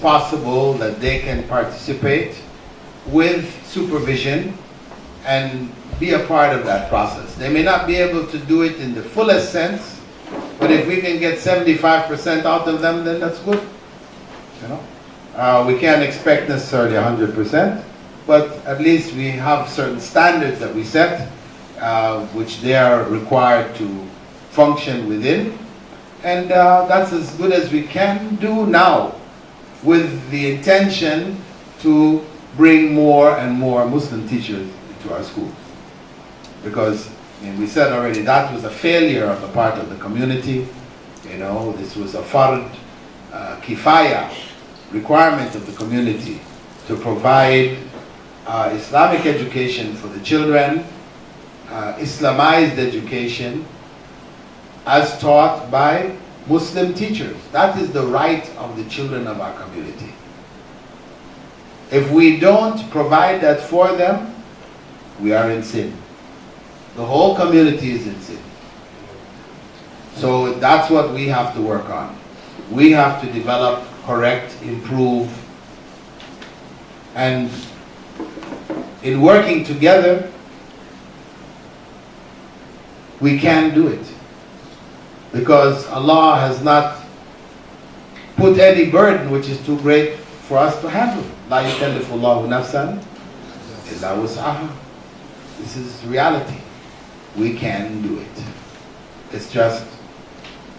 possible that they can participate with supervision and be a part of that process. They may not be able to do it in the fullest sense, but if we can get 75% out of them, then that's good. You know, we can't expect necessarily 100%, but at least we have certain standards that we set, which they are required to function within, and that's as good as we can do now, with the intention to bring more and more Muslim teachers into our schools. Because, I mean, we said already, that was a failure on the part of the community. You know, this was a fard kifaya, requirement of the community to provide Islamic education for the children, Islamized education as taught by Muslim teachers. That is the right of the children of our community. If we don't provide that for them, we are in sin. The whole community is in sin. So that's what we have to work on. We have to develop, correct, improve, and in working together, we can do it. Because Allah has not put any burden which is too great for us to handle. La yukallifu Allahu nafsan illa wus'aha. This is reality. We can do it. It's just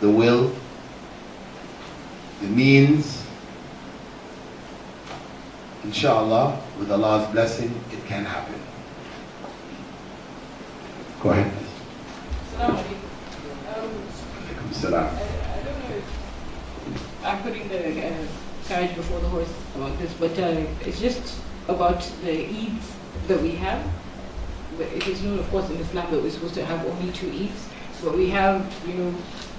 the will, the means. Inshallah, with Allah's blessing, it can happen. Go ahead. I don't know if I'm putting the carriage before the horse about this, but it's just about the Eids that we have. But it is known, of course, in Islam that we're supposed to have only 2 Eids, but we have, you know,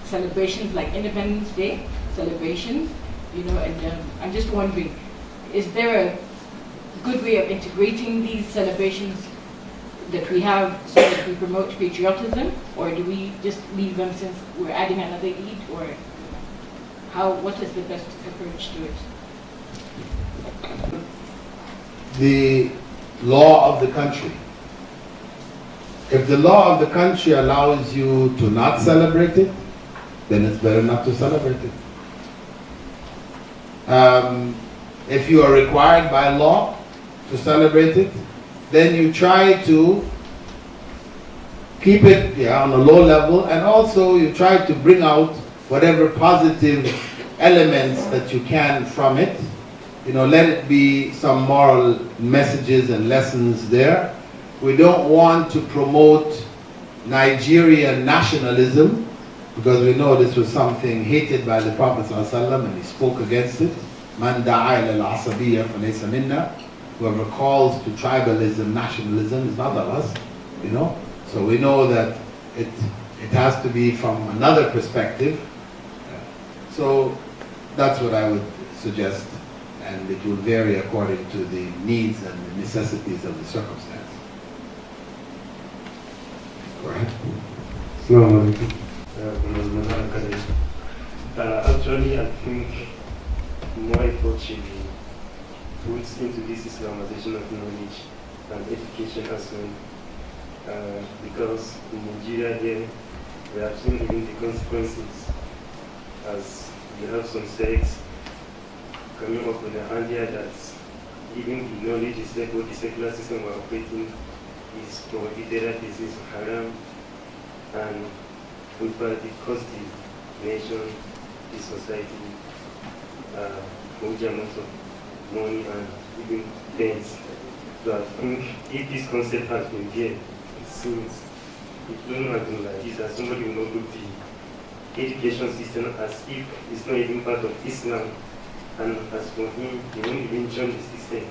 celebrations like Independence Day celebrations, you know, and I'm just wondering, is there a good way of integrating these celebrations that we have so that we promote patriotism, or do we just leave them since we're adding another Eid, or what is the best approach to it? The law of the country. If the law of the country allows you to not celebrate it, then it's better not to celebrate it. If you are required by law to celebrate it, then you try to keep it on a low level, and also you try to bring out whatever positive elements that you can from it. You know, let it be some moral messages and lessons there. We don't want to promote Nigerian nationalism, because we know this was something hated by the Prophet ﷺ, and he spoke against it. Man da'a ila al-asabiyya falaysa minna. Whoever calls to tribalism, nationalism is not of us, you know. So we know that it has to be from another perspective. So that's what I would suggest, and it will vary according to the needs and the necessities of the circumstance. Go ahead. Assalamu alaikum. Actually, I think more effort should be put into this Islamization of knowledge and education as well. Because in Nigeria here, we have seen even the consequences, as we have some sects coming up with an idea that even the knowledge is like what the secular system we're operating is prohibited, that this is haram, and in fact it costs the nation, the society, huge amounts of money and even pains. So I think if this concept has been there, it seems it wouldn't have been like this, as somebody will not look the education system as if it's not even part of Islam, and as for him, he won't even join the system.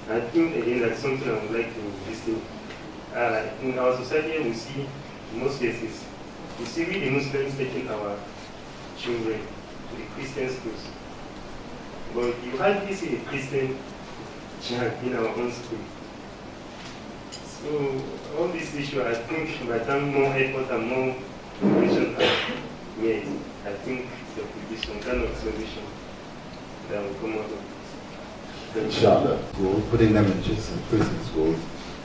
I think again that's something I would like to listen. In our society, we see in most cases, we see we the Muslims taking our children to the Christian schools. But you hardly see a Christian child in our own school. So all this issue, I think by the time more effort and more preparation are made, I think there could be some kind of solution. that will come out of this. Inshallah. School, putting them in just in prison schools,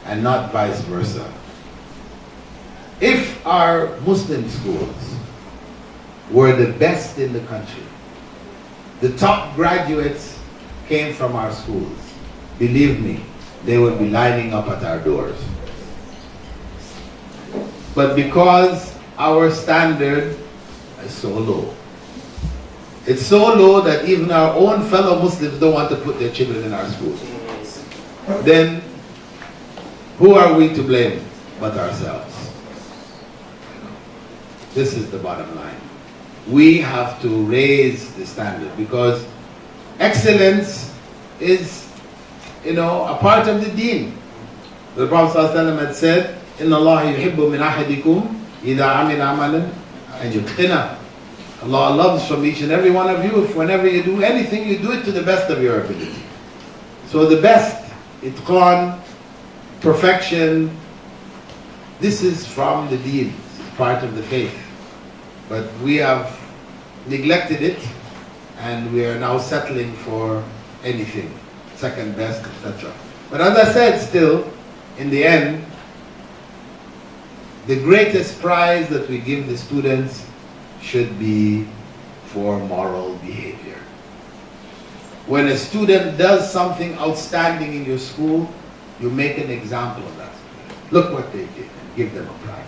and not vice versa. If our Muslim schools were the best in the country, the top graduates came from our schools, believe me, they would be lining up at our doors. But because our standard is so low, it's so low that even our own fellow Muslims don't want to put their children in our schools. Then who are we to blame but ourselves? This is the bottom line. We have to raise the standard because excellence is, a part of the deen. The Prophet ﷺ had said, "Inna Allah yuhibbu min ahadikum idha amila amalan an yutqina." Allah loves from each and every one of you if whenever you do anything, you do it to the best of your ability. So the best, itqan, perfection, this is from the deen, part of the faith. But we have neglected it and we are now settling for anything, second best, etc. But as I said, still, in the end, the greatest prize that we give the students should be for moral behavior. When a student does something outstanding in your school, you make an example of that student. Look what they did and give them a prize.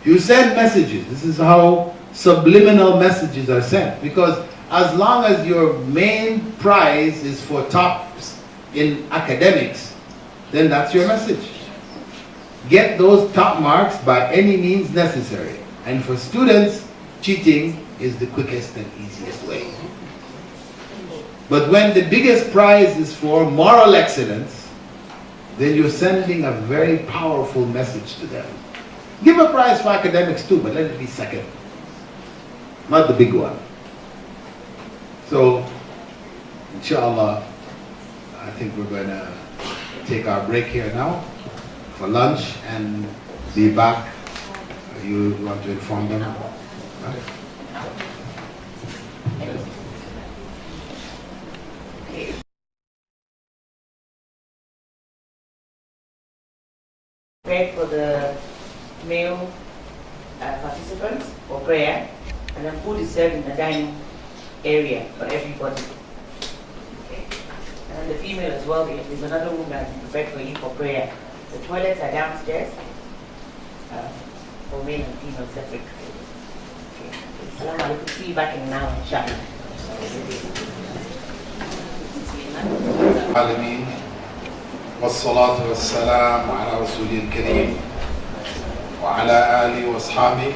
You send messages. This is how subliminal messages are sent. Because as long as your main prize is for tops in academics, then that's your message. Get those top marks by any means necessary. And for students, cheating is the quickest and easiest way. But when the biggest prize is for moral excellence, then you're sending a very powerful message to them. Give a prize for academics too, but let it be second. Not the big one. So, inshallah, I think we're going to take our break here now for lunch and be back. You want to inform them? Right? Pray for the male participants for prayer, and then food is served in the dining area for everybody. Okay. And the female as well, there's another room that is prepared for you for prayer. The toilets are downstairs for male and female separate. Okay. Assalamu alaikum. See you back in now, inshallah. العالمين والصلاة والسلام على رسوله الكريم وعلى آله وأصحابه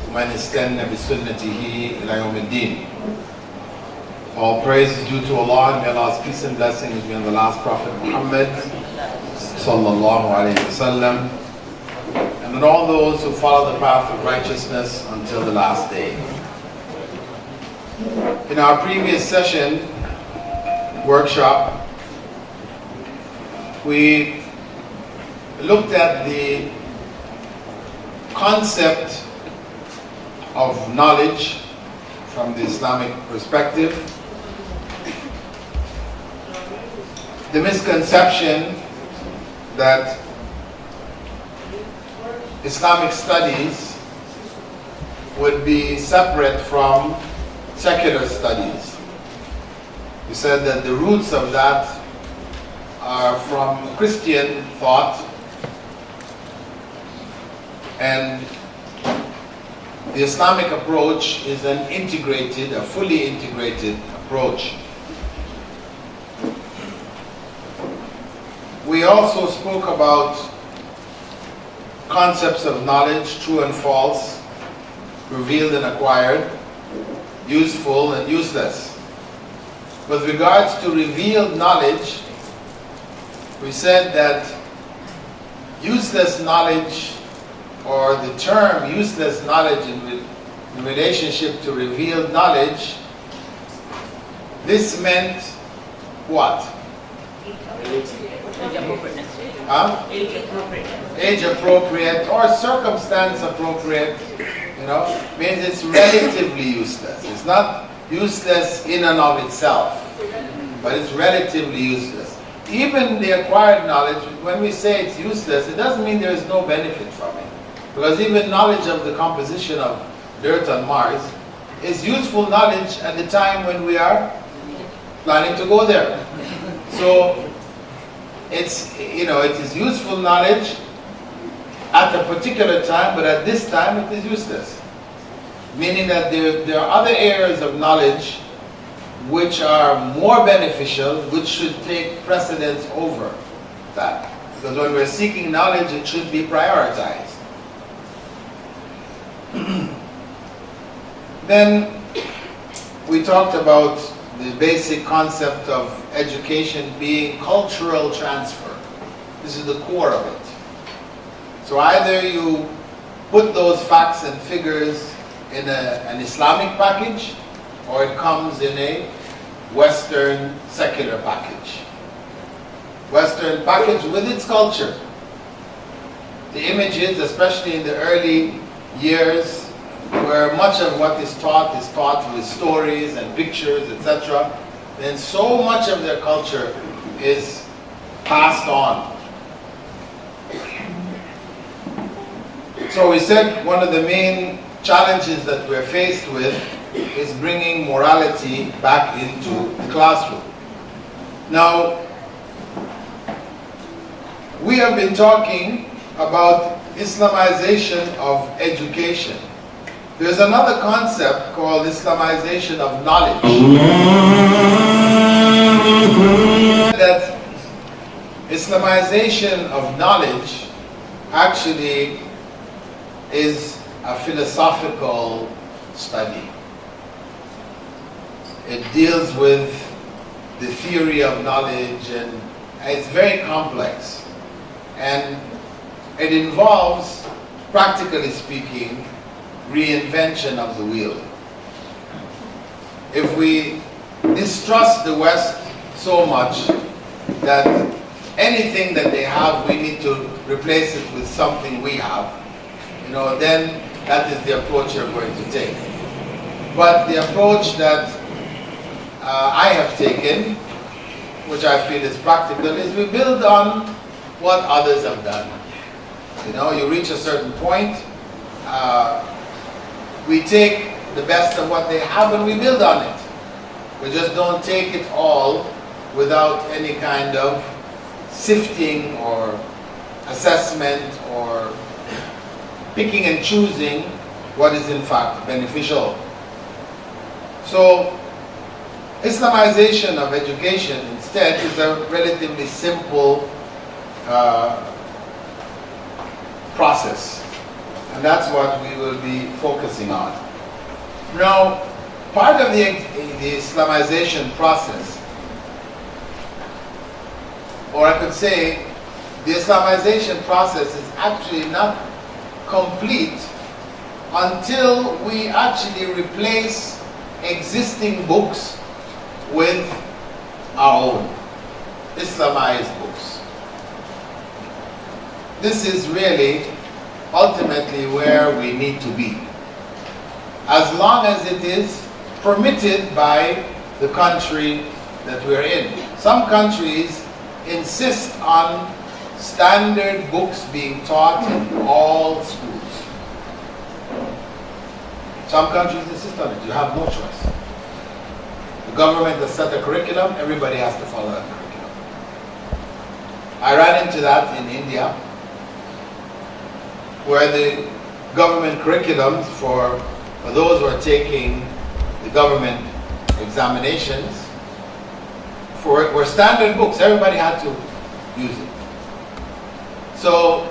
ومن استنى بسنته إلى يوم الدين. All praise is due to Allah, and may Allah's peace and blessings be on the last Prophet Muhammad sallallahu alayhi wasallam, and on all those who follow the path of righteousness until the last day. In our previous session, workshop, we looked at the concept of knowledge from the Islamic perspective, the misconception that Islamic studies would be separate from secular studies. We said that the roots of that are from Christian thought, and the Islamic approach is an integrated, a fully integrated approach. We also spoke about concepts of knowledge, true and false, revealed and acquired, useful and useless. With regards to revealed knowledge, we said that useless knowledge, or the term useless knowledge in relationship to revealed knowledge, this meant what? Age appropriate or circumstance appropriate, means it's relatively useless. It's not useless in and of itself, but it's relatively useless. Even the acquired knowledge, when we say it's useless, it doesn't mean there is no benefit from it. Because even knowledge of the composition of dirt on Mars is useful knowledge at the time when we are planning to go there. So it's, it is useful knowledge at a particular time, but at this time it is useless. Meaning that there are other areas of knowledge which are more beneficial, which should take precedence over that. Because when we're seeking knowledge, it should be prioritized. Then we talked about the basic concept of education being cultural transfer. This is the core of it. So either you put those facts and figures in an Islamic package, or it comes in a Western secular package. Western package with its culture. The images, especially in the early years, where much of what is taught with stories and pictures, etc., then so much of their culture is passed on. So we said one of the main challenges that we're faced with is bringing morality back into the classroom. Now, we have been talking about Islamization of education. There's another concept called Islamization of knowledge. That Islamization of knowledge actually is a philosophical study. It deals with the theory of knowledge, and it's very complex. And it involves, practically speaking, reinvention of the wheel. If we distrust the West so much that anything that they have, we need to replace it with something we have, then that is the approach you're going to take. But the approach that I have taken, which I feel is practical, is we build on what others have done. You reach a certain point, we take the best of what they have and we build on it. We just don't take it all without any kind of sifting or assessment or picking and choosing what is in fact beneficial. So, Islamization of education instead is a relatively simple process. And that's what we will be focusing on. Now, part of the Islamization process, or I could say, the Islamization process is actually not complete until we actually replace existing books with our own Islamized books. This is really ultimately where we need to be, as long as it is permitted by the country that we're in. Some countries insist on standard books being taught in all schools. Some countries insist on it. You have no choice. The government has set a curriculum, everybody has to follow that curriculum. I ran into that in India, where the government curriculums for those who are taking the government examinations were standard books. Everybody had to use it. So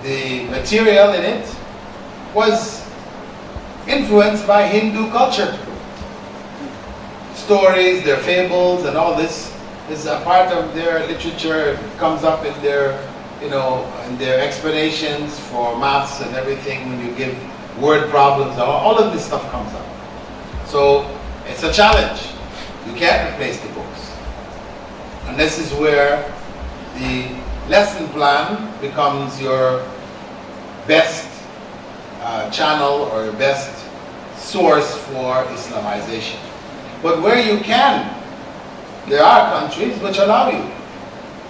the material in it was influenced by Hindu culture. Stories, their fables, and all this is a part of their literature. It comes up in their in their explanations for maths and everything. When you give word problems, all of this stuff comes up. So it's a challenge. You can't replace the books. And this is where the lesson plan becomes your best channel or your best source for Islamization. But where you can, there are countries which allow you.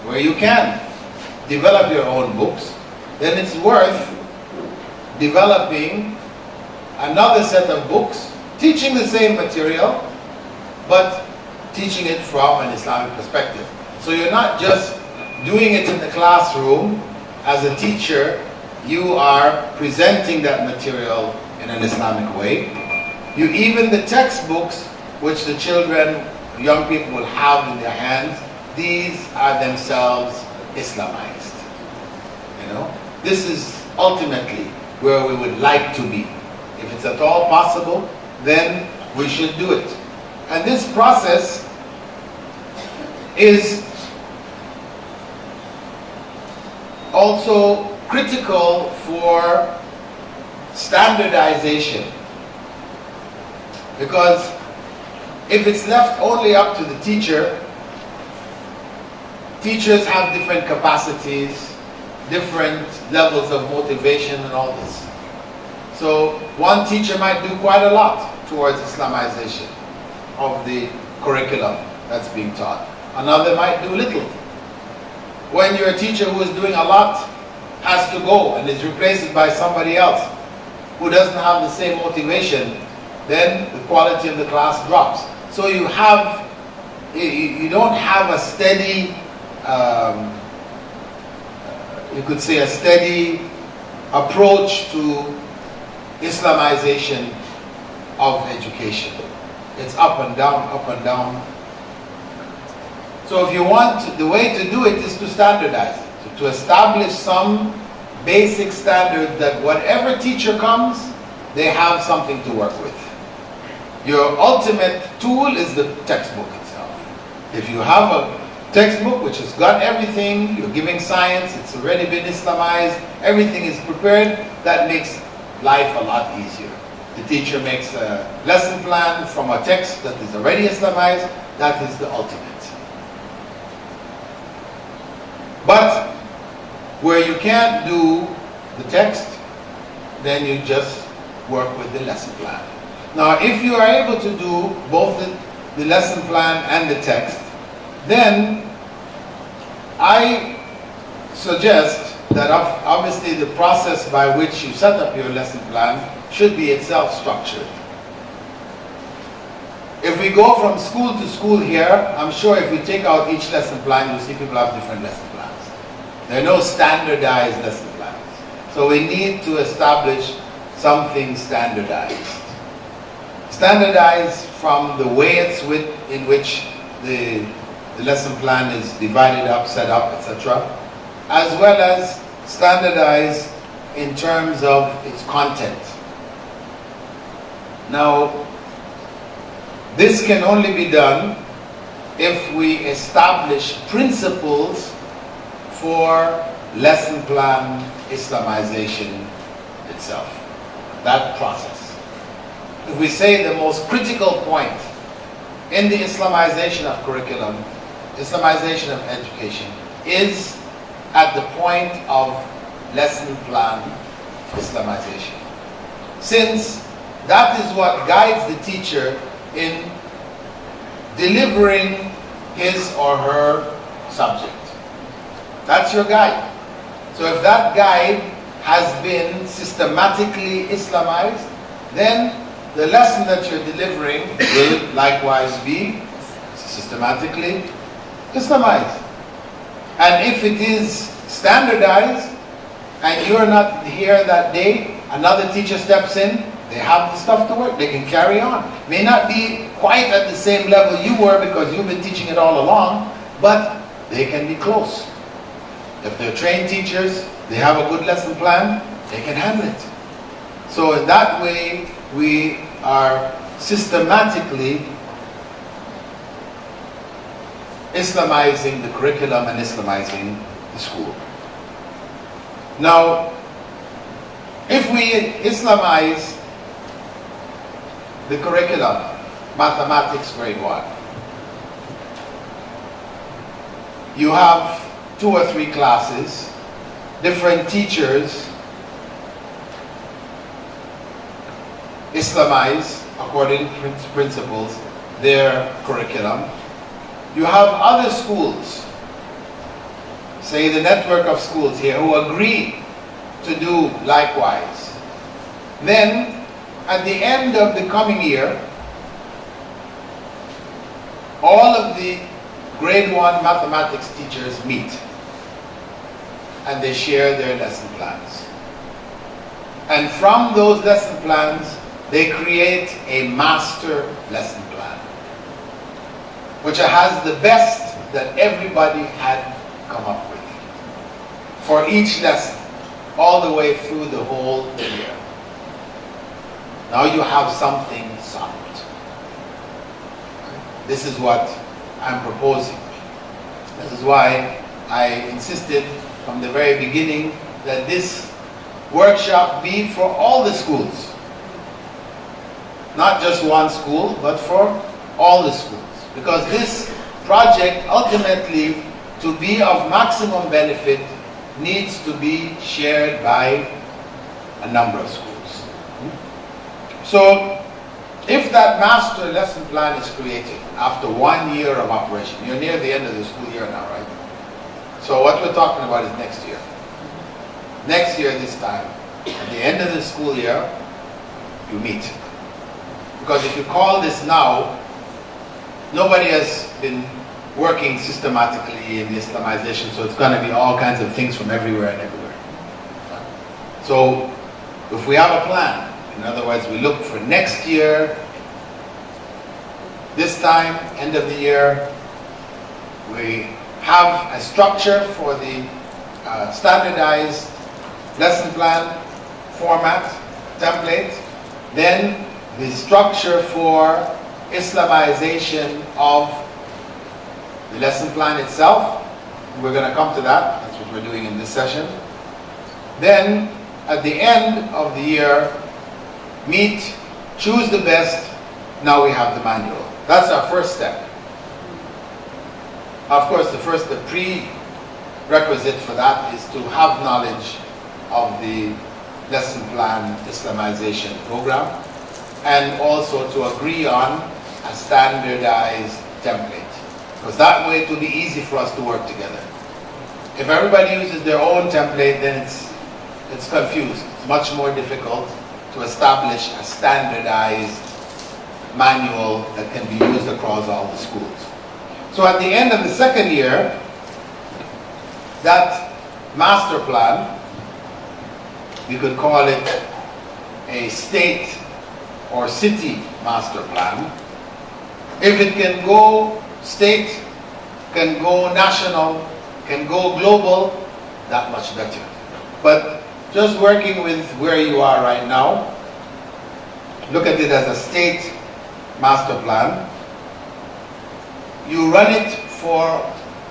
Where you can develop your own books, then it's worth developing another set of books, teaching the same material, but teaching it from an Islamic perspective. So you're not just doing it in the classroom as a teacher, you are presenting that material in an Islamic way. Even the textbooks which the children, young people will have in their hands, these are themselves Islamized. You know, this is ultimately where we would like to be. If it's at all possible, then we should do it. And this process is also critical for standardization. Because if it's left only up to the teacher, teachers have different capacities, different levels of motivation and all this. So one teacher might do quite a lot towards Islamization of the curriculum that's being taught. Another might do little. When you're a teacher who is doing a lot has to go and is replaced by somebody else who doesn't have the same motivation, then the quality of the class drops. So you don't have a steady, you could say a steady approach to Islamization of education. It's up and down, up and down. So if you want, the way to do it is to standardize it, to establish some basic standards that whatever teacher comes, they have something to work with. Your ultimate tool is the textbook itself. If you have a textbook which has got everything, you're giving science, it's already been Islamized, everything is prepared, that makes life a lot easier. The teacher makes a lesson plan from a text that is already Islamized, that is the ultimate. But where you can't do the text, then you just work with the lesson plan. Now, if you are able to do both the lesson plan and the text, then I suggest that obviously the process by which you set up your lesson plan should be itself structured. If we go from school to school here, I'm sure if we take out each lesson plan, you'll see people have different lesson plans. There are no standardized lesson plans. So we need to establish something standardized. Standardized from the way in which the lesson plan is divided up, set up, etc., as well as standardized in terms of its content. Now, this can only be done if we establish principles for lesson plan Islamization itself, that process. If we say the most critical point in the Islamization of curriculum, Islamization of education, is at the point of lesson plan Islamization. Since that is what guides the teacher in delivering his or her subject. That's your guide. So if that guide has been systematically Islamized, then the lesson that you're delivering will likewise be systematically Islamized. And if it is standardized and you're not here that day, another teacher steps in, they have the stuff to work, they can carry on. May not be quite at the same level you were because you've been teaching it all along, but they can be close. If they're trained teachers, they have a good lesson plan, they can handle it. So in that way, we are systematically Islamizing the curriculum and Islamizing the school. Now, if we Islamize the curriculum, mathematics grade 1, you have 2 or 3 classes, different teachers, Islamize, according to principles, their curriculum. You have other schools, say the network of schools here, who agree to do likewise. Then, at the end of the coming year, all of the grade 1 mathematics teachers meet and they share their lesson plans. And from those lesson plans, they create a master lesson plan, which has the best that everybody had come up with for each lesson, all the way through the whole year. Now you have something solid. This is what I'm proposing. This is why I insisted from the very beginning that this workshop be for all the schools. Not just one school, but for all the schools. Because this project, ultimately, to be of maximum benefit, needs to be shared by a number of schools. So, if that master lesson plan is created after 1 year of operation, you're near the end of the school year now, right? So what we're talking about is next year. Next year this time, at the end of the school year, you meet. Because if you call this now, nobody has been working systematically in the Islamization, so it's going to be all kinds of things from everywhere and everywhere. So if we have a plan, in other words, we look for next year, this time, end of the year, we have a structure for the standardized lesson plan format, template, then the structure for Islamization of the lesson plan itself. We're going to come to that. That's what we're doing in this session. Then, at the end of the year, meet, choose the best. Now we have the manual. That's our first step. Of course, the prerequisite for that is to have knowledge of the lesson plan Islamization program, and also to agree on a standardized template. Because that way it will be easy for us to work together. If everybody uses their own template, then it's confused. It's much more difficult to establish a standardized manual that can be used across all the schools. So at the end of the second year, that master plan, we could call it a state or city master plan. If it can go state, can go national, can go global, that much better. But just working with where you are right now, look at it as a state master plan. You run it for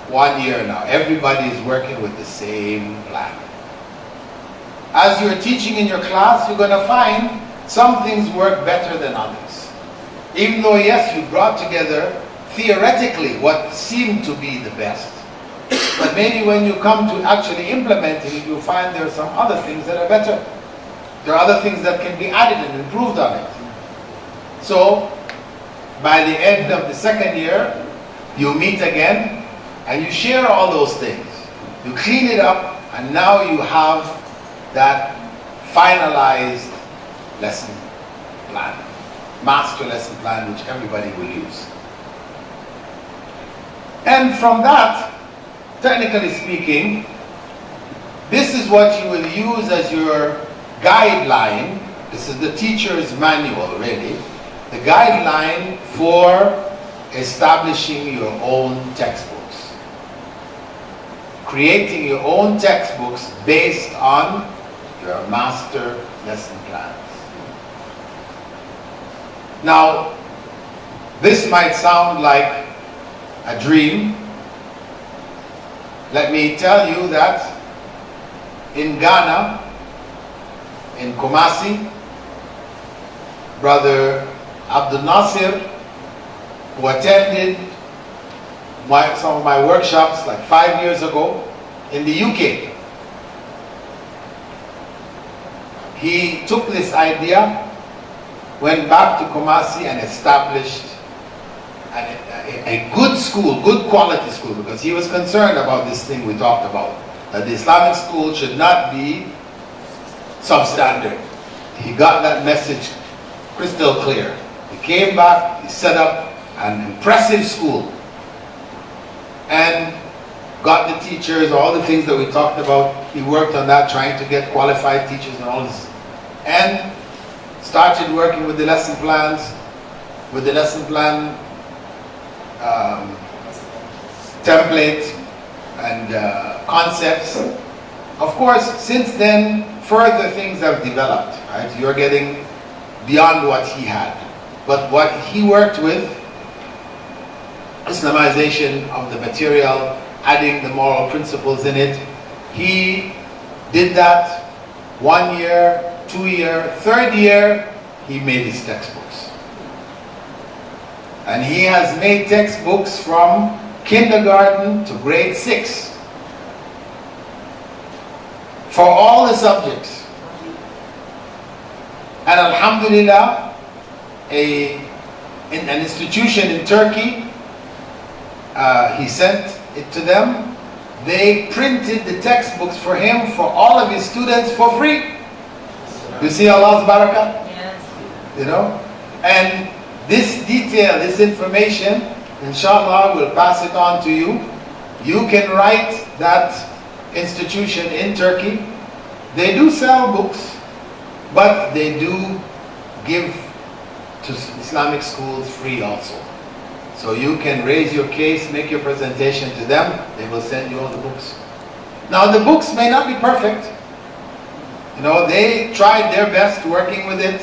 1 year now. Everybody is working with the same plan. As you're teaching in your class, you're going to find some things work better than others. Even though, yes, you brought together theoretically what seemed to be the best, but maybe when you come to actually implementing it, you'll find there are some other things that are better. There are other things that can be added and improved on it. So, by the end of the second year, you meet again and you share all those things. You clean it up, and now you have that finalized lesson plan, master lesson plan, which everybody will use. And from that, technically speaking, this is what you will use as your guideline. This is the teacher's manual, really. The guideline for establishing your own textbooks. Creating your own textbooks based on your master lesson plans. Now, this might sound like a dream. Let me tell you that in Ghana, in Kumasi, Brother Abdul Nasir, who attended some of my workshops like 5 years ago in the UK, he took this idea went back to Kumasi and established a good school, good quality school, because he was concerned about this thing we talked about, that the Islamic school should not be substandard. He got that message crystal clear. He came back, he set up an impressive school and got the teachers, all the things that we talked about. He worked on that, trying to get qualified teachers and all this, and started working with the lesson plans, with the lesson plan template and concepts. Of course, since then, further things have developed, right? You're getting beyond what he had. But what he worked with, Islamization of the material, adding the moral principles in it, he did that 1 year, 2 year, 3rd year, he made his textbooks. And he has made textbooks from kindergarten to grade 6 for all the subjects. And alhamdulillah, an institution in Turkey, he sent it to them. They printed the textbooks for him, for all of his students, for free. You see Allah's barakah? Yes. You know? And this detail, this information, inshallah, we'll pass it on to you. You can write that institution in Turkey. They do sell books, but they do give to Islamic schools free also. So you can raise your case, make your presentation to them, they will send you all the books. Now the books may not be perfect. You know, they tried their best working with it,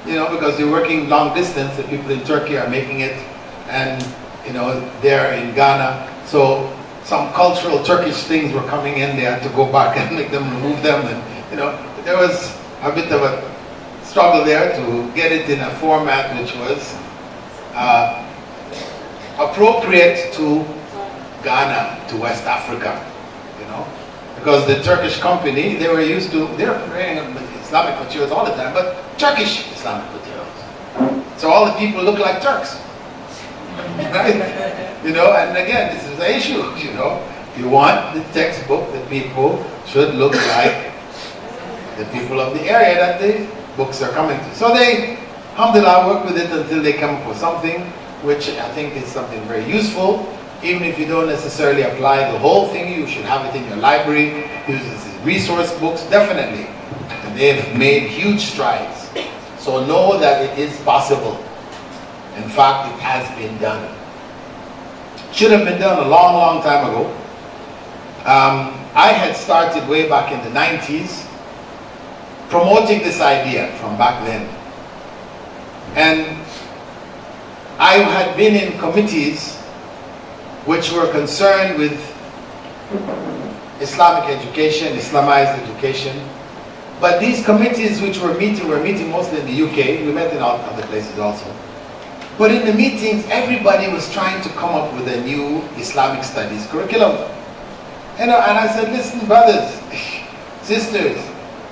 you know, because they're working long distance. The people in Turkey are making it, and you know, they're in Ghana. So some cultural Turkish things were coming in, they had to go back and make them remove them, and you know, there was a bit of a struggle there to get it in a format which was appropriate to Ghana, to West Africa, you know, because the Turkish company, they were used to, they're preparing Islamic materials all the time, but Turkish Islamic materials. So all the people look like Turks, right? You know, and again, this is the issue, you know, you want the textbook, the people should look like the people of the area that the books are coming to. So they, alhamdulillah, work with it until they come up with something which I think is something very useful. Even if you don't necessarily apply the whole thing, you should have it in your library. Use it as resource books, definitely. And they've made huge strides. So know that it is possible. In fact, it has been done. Should have been done a long, long time ago. I had started way back in the 90s promoting this idea from back then. And I had been in committees which were concerned with Islamic education, Islamized education. But these committees which were meeting mostly in the UK. We met in other places also. But in the meetings, everybody was trying to come up with a new Islamic studies curriculum. You know, and I said, listen, brothers, sisters,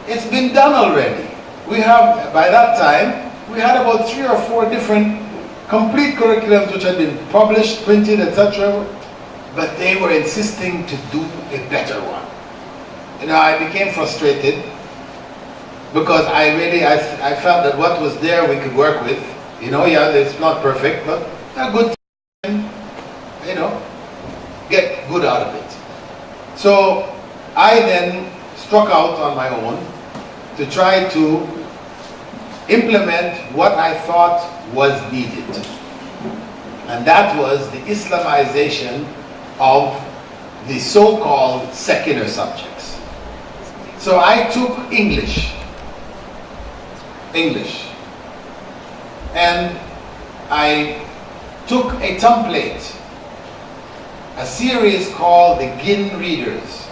it's been done already. We have, by that time, we had about 3 or 4 different complete curriculums which had been published, printed, etc. But they were insisting to do a better one. You know, I became frustrated because I felt that what was there we could work with. You know, yeah, it's not perfect, but a good, you know, get good out of it. So I then struck out on my own to try to implement what I thought was needed. And that was the Islamization of the so-called secular subjects. So I took English, and I took a template, a series called the Gin Readers.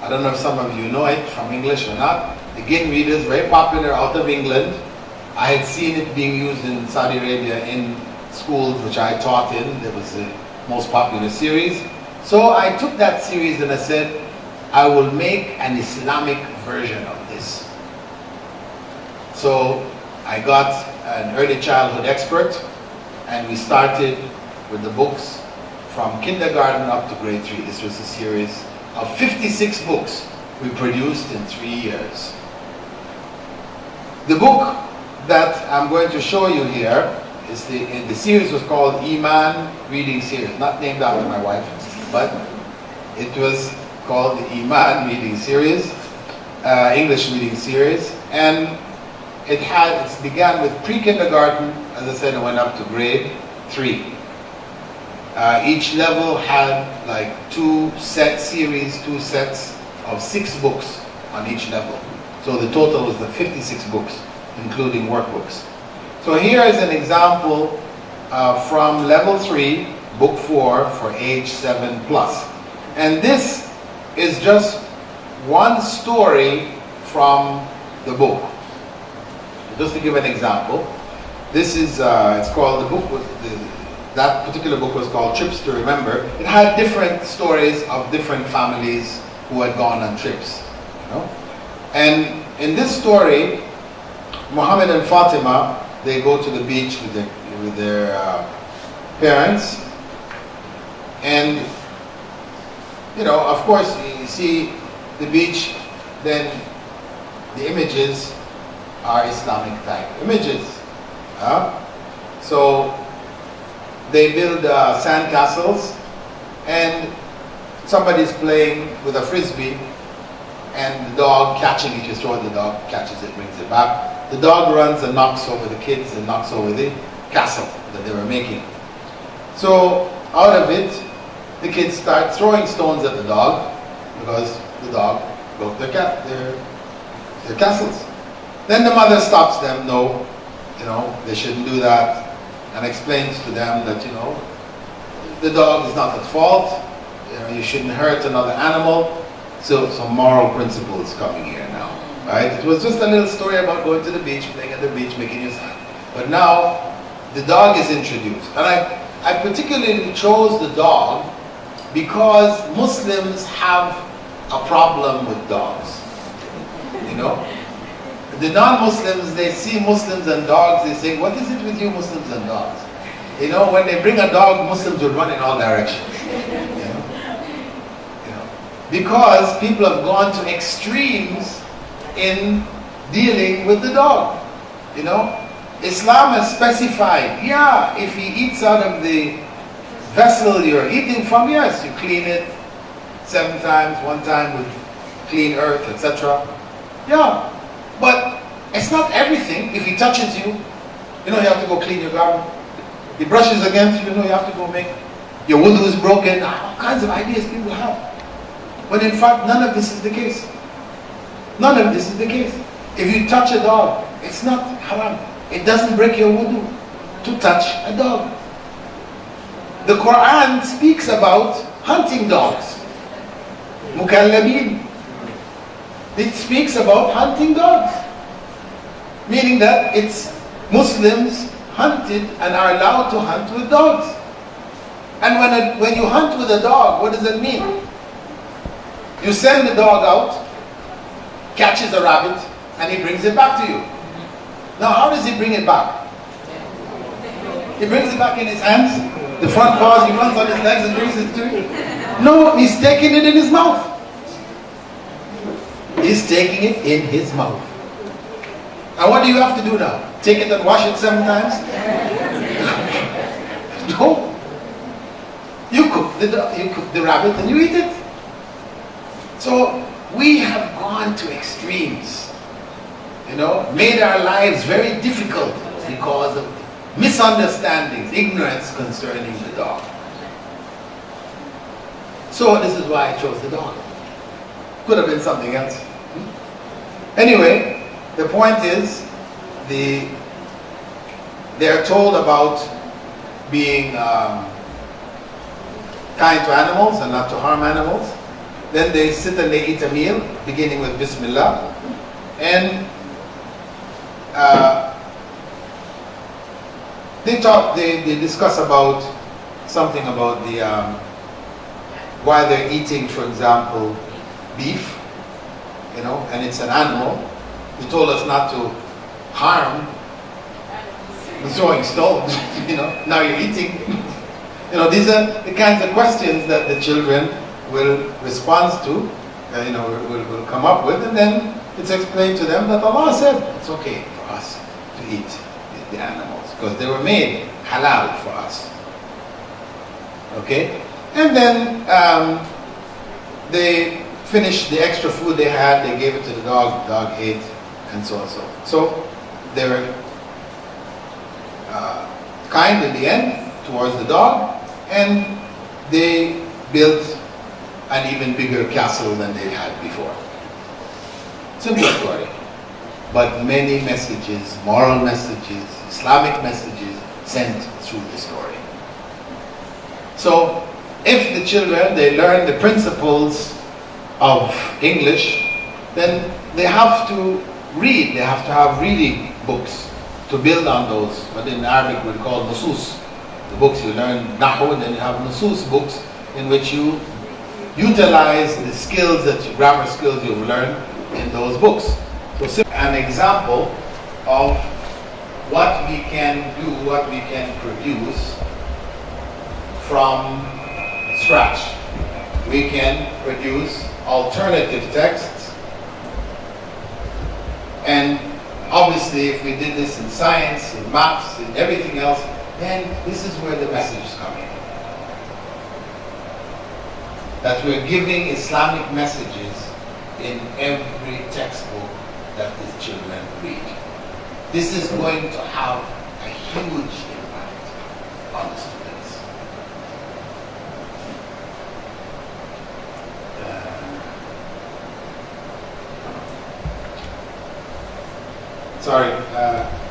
I don't know if some of you know it from English or not. The Gin Readers, very popular out of England. I had seen it being used in Saudi Arabia in schools which I taught in. It was the most popular series. So I took that series and I said, I will make an Islamic version of this. So I got an early childhood expert, and we started with the books from kindergarten up to grade 3. This was a series of 56 books we produced in 3 years. The book that I'm going to show you here is the series was called Iman Reading Series, not named after my wife, but it was called the Iman Reading Series, English Reading Series, and it began with pre-kindergarten, as I said, and went up to grade 3. Each level had like 2 sets of 6 books on each level. So the total was the 56 books, including workbooks. So here is an example from level 3, book 4 for age 7 plus. And this is just one story from the book. Just to give an example, this is, it's called, that particular book was called Trips to Remember. It had different stories of different families who had gone on trips, you know. And in this story, Muhammad and Fatima, they go to the beach with their parents, and you know, of course, you see the beach, then the images are Islamic type images. So they build sand castles, and somebody's playing with a frisbee, and the dog catching it, you throw it, the dog catches it, brings it back. The dog runs and knocks over the kids and knocks over the castle that they were making. So out of it, the kids start throwing stones at the dog because the dog broke their castles. Then the mother stops them, no, you know, they shouldn't do that, and explains to them that, you know, the dog is not at fault, you know, you shouldn't hurt another animal. So some moral principles coming here now, right? It was just a little story about going to the beach, playing at the beach, making your sand. But now the dog is introduced. And I particularly chose the dog because Muslims have a problem with dogs, you know? The non-Muslims, they see Muslims and dogs, they say, what is it with you Muslims and dogs? You know, when they bring a dog, Muslims will run in all directions. You know? Because people have gone to extremes in dealing with the dog. You know? Islam has specified, yeah, if he eats out of the vessel you're eating from, yes, you clean it 7 times, 1 time with clean earth, etc. Yeah. But it's not everything. If he touches you, you know, you have to go clean your garment. He brushes against you, you know, you have to go make, your wudu is broken. All kinds of ideas people have. But in fact, none of this is the case. None of this is the case. If you touch a dog, it's not haram. It doesn't break your wudu to touch a dog. The Quran speaks about hunting dogs. Mukallabin. It speaks about hunting dogs. Meaning that it's Muslims hunted and are allowed to hunt with dogs. And when you hunt with a dog, what does that mean? You send the dog out, catches a rabbit, and he brings it back to you. Now how does he bring it back? He brings it back in his hands, the front paws, he runs on his legs and brings it to you. No, he's taking it in his mouth. He's taking it in his mouth. And what do you have to do now? Take it and wash it 7 times? No. You cook the rabbit and you eat it. So we have gone to extremes, you know, made our lives very difficult because of misunderstandings, ignorance concerning the dog. So this is why I chose the dog. Could have been something else. Anyway, the point is, they are told about being kind to animals and not to harm animals. Then they sit and they eat a meal, beginning with Bismillah. And they discuss about something about the why they're eating, for example, beef, you know, and it's an animal. He told us not to harm throwing stones, now you're eating. These are the kinds of questions that the children will respond to, will come up with, and then it's explained to them that Allah said it's okay for us to eat the animals because they were made halal for us. Okay? And then they finished the extra food they had, they gave it to the dog ate, and so on. So they were kind in the end towards the dog, and they built an even bigger castle than they had before. Simple story, but many messages, moral messages, Islamic messages sent through the story. So if the children, they learn the principles of English, then they have to read, they have to have reading books to build on those, what in Arabic we call nusus. The books you learn Nahu, and then you have nusus books in which you utilize the skills grammar skills you've learned in those books. So an example of what we can do, what we can produce from scratch. We can produce alternative texts, and obviously if we did this in science, in maths, in everything else, then this is where the message is coming. That we're giving Islamic messages in every textbook that these children read. This is going to have a huge impact on the students. Sorry,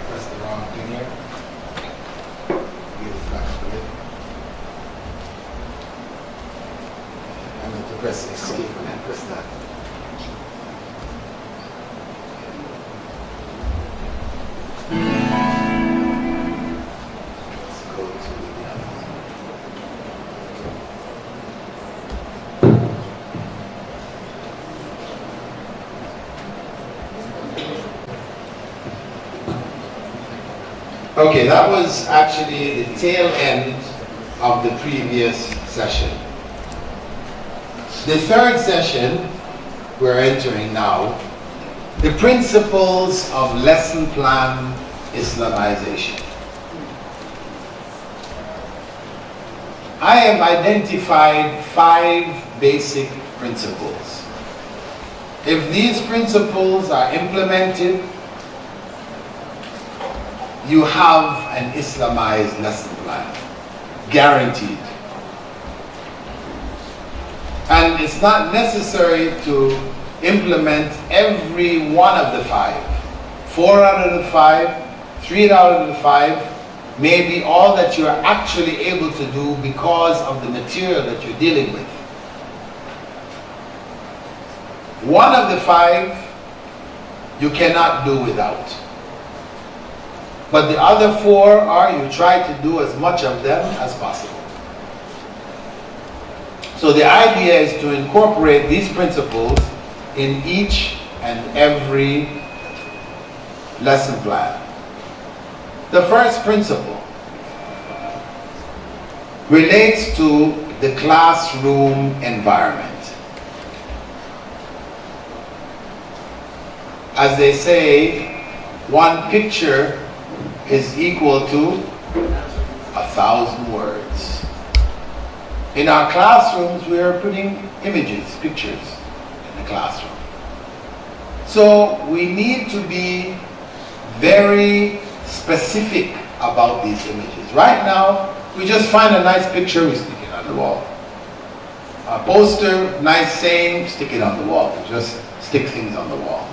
pressed the wrong thing here. Get it back to it. I'm going to press escape and then press that. Let's go to the Okay, that was actually the tail end of the previous session. The third session we're entering now, the principles of lesson plan Islamization. I have identified 5 basic principles. If these principles are implemented, you have an Islamized lesson plan, guaranteed. And it's not necessary to implement every one of the 5. 4 out of the 5, 3 out of the 5 may be all that you're actually able to do because of the material that you're dealing with. 1 of the 5 you cannot do without. But the other 4 are you try to do as much of them as possible. So the idea is to incorporate these principles in each and every lesson plan. The first principle relates to the classroom environment. As they say, one picture is equal to 1,000 words. In our classrooms, we are putting images, pictures in the classroom. So we need to be very specific about these images. Right now, we just find a nice picture, we stick it on the wall. A poster, nice saying, stick it on the wall. We just stick things on the wall.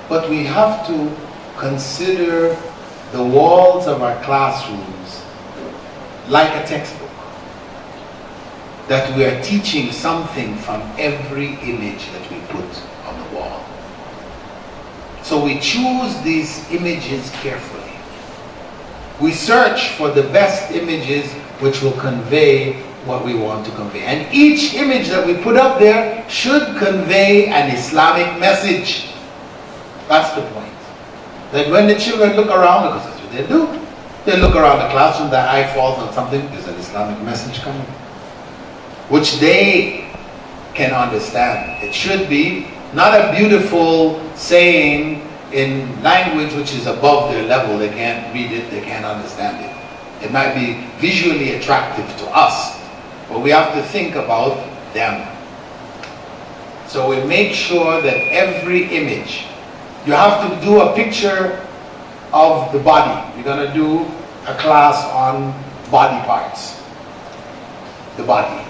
But we have to consider the walls of our classrooms like a textbook. That we are teaching something from every image that we put on the wall. So we choose these images carefully. We search for the best images which will convey what we want to convey. And each image that we put up there should convey an Islamic message. That's the point. That when the children look around, because that's what they do, They look around the classroom, their eye falls on something, there's an Islamic message coming, which they can understand. It should be not a beautiful saying in language which is above their level. They can't read it, they can't understand it. It might be visually attractive to us, but we have to think about them. So we make sure that every image, you have to do a picture of the body. We're going to do a class on body parts. The body.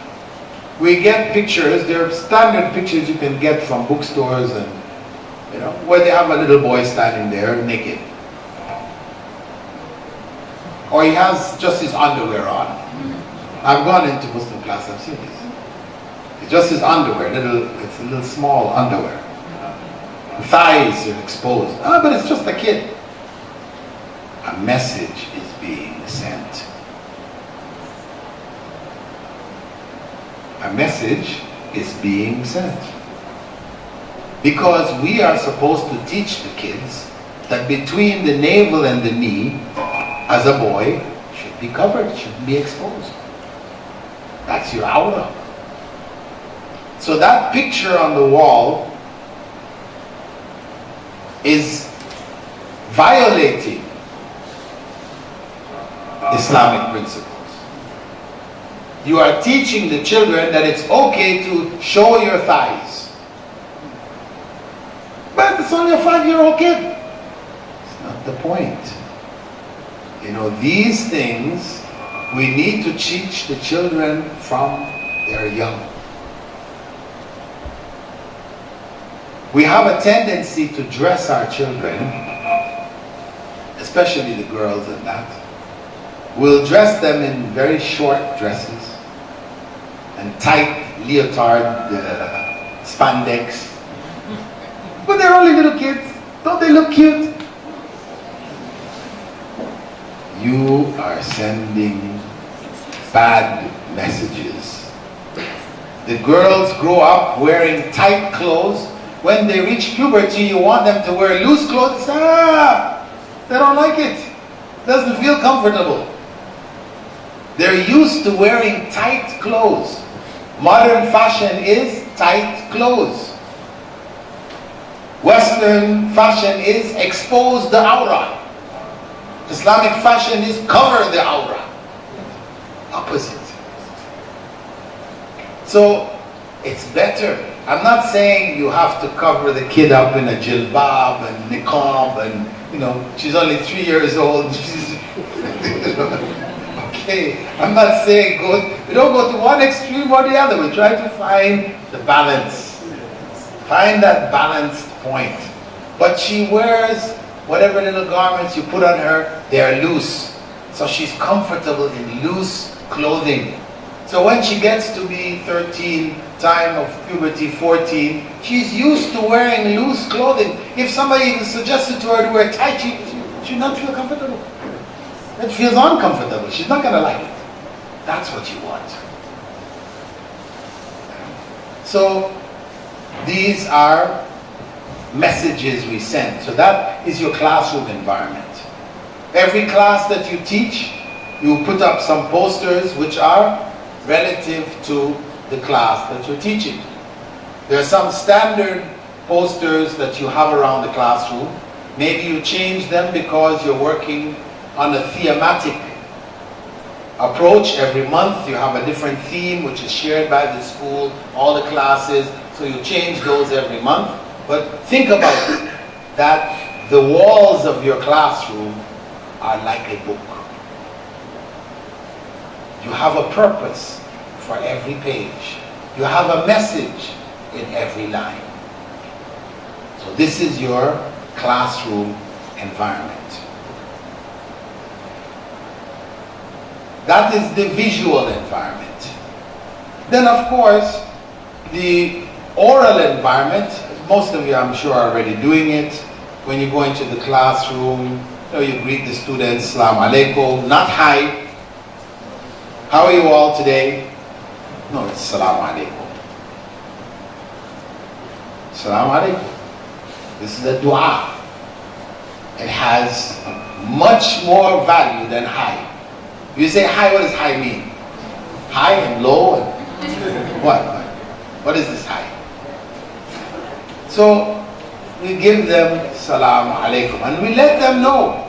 We get pictures, they're standard pictures you can get from bookstores and, you know, where they have a little boy standing there naked. Or he has just his underwear on. I've gone into Muslim class, I've seen this. It's just his underwear, it's a little small underwear. The thighs are exposed. Ah, but it's just a kid. A message is being sent. A message is being sent. Because we are supposed to teach the kids that between the navel and the knee, as a boy, should be covered, shouldn't be exposed. That's your aura. So that picture on the wall is violating Islamic principles. You are teaching the children that it's okay to show your thighs. But it's only a 5-year-old kid. It's not the point. You know, these things we need to teach the children from they're young. We have a tendency to dress our children, especially the girls and that. We'll dress them in very short dresses and tight leotard spandex. But they're only little kids. Don't they look cute? You are sending bad messages. The girls grow up wearing tight clothes. When they reach puberty, you want them to wear loose clothes. They don't like it. Doesn't feel comfortable. They're used to wearing tight clothes. Modern fashion is tight clothes. Western fashion is expose the aura. Islamic fashion is cover the aura. Opposite. So it's better. I'm not saying you have to cover the kid up in a jilbab and niqab and, you know, she's only 3 years old. Okay, I'm not saying we don't go to one extreme or the other. We try to find the balance. Find that balanced point. But she wears whatever little garments you put on her, they are loose. So she's comfortable in loose clothing. So when she gets to be 13, time of puberty 14, she's used to wearing loose clothing. If somebody even suggested to her to wear tight, she'd not feel comfortable. It feels uncomfortable. She's not going to like it. That's what you want. So these are messages we send. So that is your classroom environment. Every class that you teach, you put up some posters which are relative to the class that you're teaching. There are some standard posters that you have around the classroom. Maybe you change them because you're working on a thematic approach. Every month you have a different theme which is shared by the school, all the classes, so you change those every month. But think about it, that the walls of your classroom are like a book. You have a purpose for every page. You have a message in every line. So this is your classroom environment. That is the visual environment. Then of course, the oral environment, most of you I'm sure are already doing it. When you go into the classroom, you greet the students, Assalamu alaikum, not hi. How are you all today? No, it's Assalamu alaikum. Assalamu alaikum. This is a dua. It has much more value than high. You say high, what does high mean? High and low and what? What is this high? So we give them salam alaikum and we let them know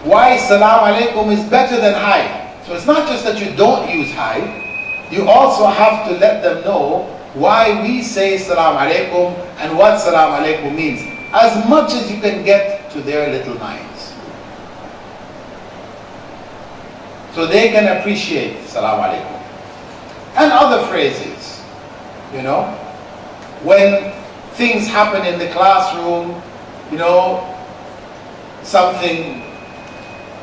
why salam alaikum is better than high. So it's not just that you don't use high, you also have to let them know why we say salam alaikum and what salam alaikum means, as much as you can get to their little minds. So they can appreciate salam alaikum. And other phrases, you know, when things happen in the classroom, you know, something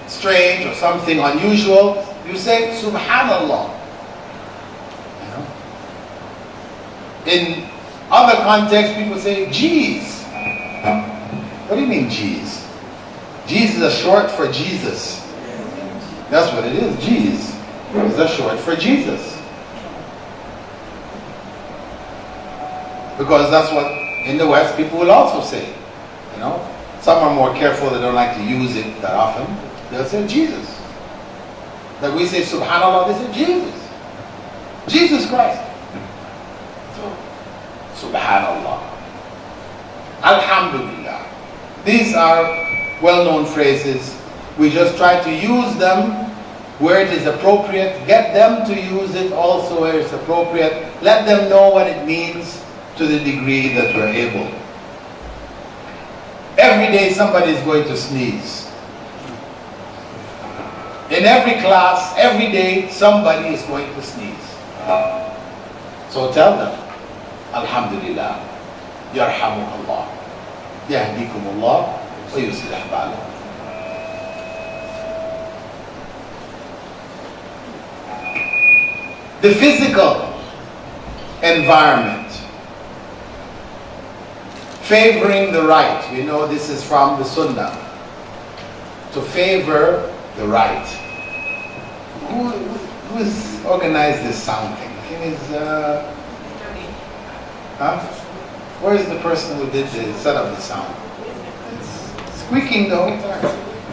strange or something unusual, you say subhanallah. You know? In other contexts, people say geez. What do you mean geez? Jesus is short for Jesus. That's what it is, geez. It's a short for Jesus. Because that's what in the West people will also say. You know, some are more careful, they don't like to use it that often. They'll say Jesus. That we say subhanallah, they say Jesus. Jesus Christ. So, subhanallah. Alhamdulillah. These are well-known phrases. We just try to use them where it is appropriate, get them to use it also where it's appropriate, let them know what it means to the degree that we're able. Every day somebody is going to sneeze. In every class, every day somebody is going to sneeze. So tell them, Alhamdulillah, Yarhamukallah, Yahdikumullah, wa yuslih balakum. The physical environment, favoring the right. We know this is from the Sunnah. To favor the right. Who's organized this sound thing? I think it's, where is the person who did the set up the sound? It's squeaking though.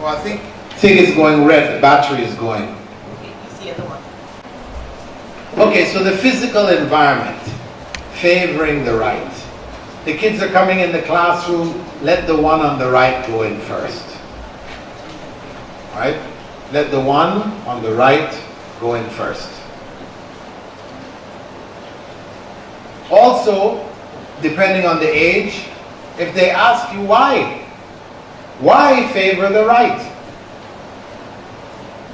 Well, I think it's going red. The battery is going. Okay, so the physical environment, favoring the right. The kids are coming in the classroom, let the one on the right go in first. Right? Let the one on the right go in first. Also, depending on the age, if they ask you why favor the right?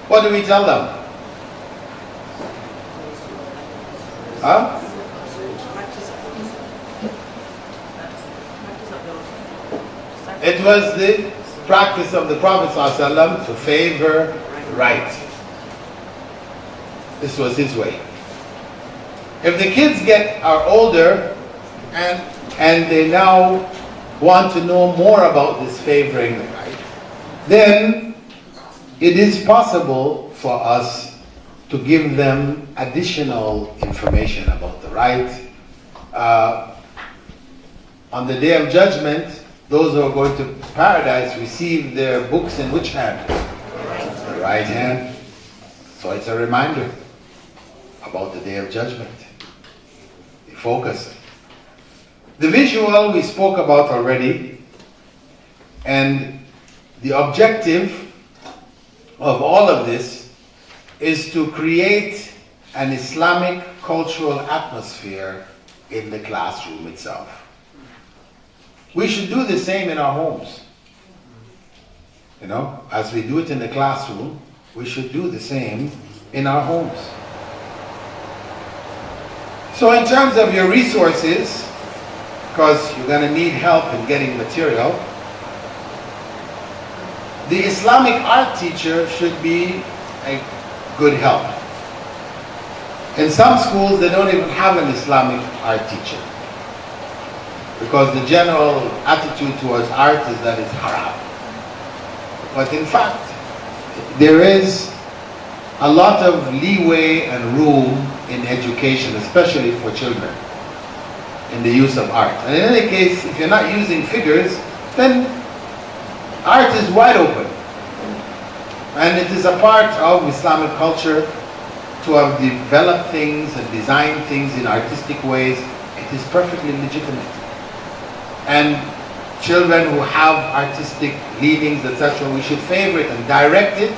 What do we tell them? Huh? It was the practice of the Prophet ﷺ to favor right. This was his way. If the kids are older and they now want to know more about this favoring the right, then it is possible for us to give them additional information about the right. On the Day of Judgment, those who are going to paradise receive their books in which hand? The right hand. So it's a reminder about the Day of Judgment. Be focused. The visual we spoke about already, and the objective of all of this is to create an Islamic cultural atmosphere in the classroom itself. We should do the same in our homes. You know, as we do it in the classroom, we should do the same in our homes. So in terms of your resources, because you're going to need help in getting material, the Islamic art teacher should be a good help. In some schools, they don't even have an Islamic art teacher, because the general attitude towards art is that it's haram. But in fact, there is a lot of leeway and room in education, especially for children, in the use of art. And in any case, if you're not using figures, then art is wide open. And it is a part of Islamic culture to have developed things and designed things in artistic ways. It is perfectly legitimate. And children who have artistic leanings, etc., we should favor it and direct it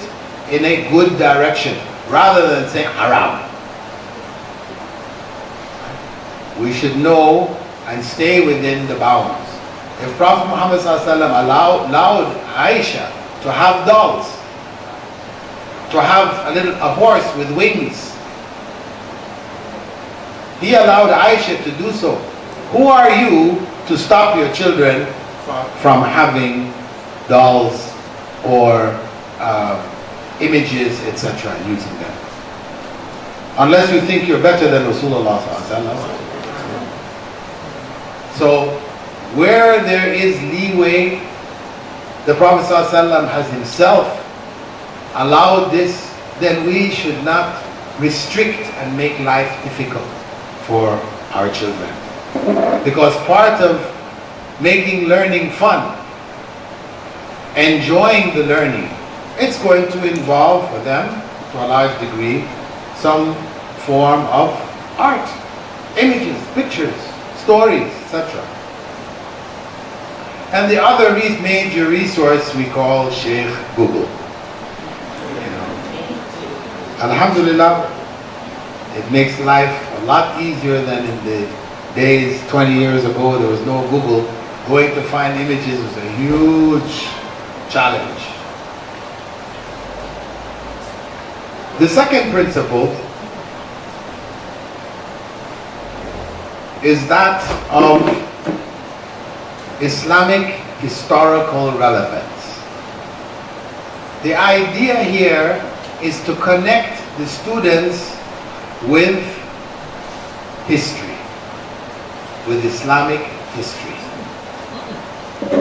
in a good direction, rather than saying haram. We should know and stay within the bounds. If Prophet Muhammad ﷺ allowed Aisha to have dolls, to have a horse with wings, he allowed Aisha to do so. Who are you to stop your children from having dolls or images, etc., and using them? Unless you think you're better than Rasulullah ﷺ. So, where there is leeway, the Prophet ﷺ has himself allowed this, then we should not restrict and make life difficult for our children. Because part of making learning fun, enjoying the learning, it's going to involve for them, to a large degree, some form of art, images, pictures, stories, etc. And the other major resource we call Sheikh Google. Alhamdulillah, it makes life a lot easier than in the days 20 years ago. There was no Google. Going to find images was a huge challenge. The second principle is that of Islamic historical relevance. The idea here is to connect the students with history, with Islamic history.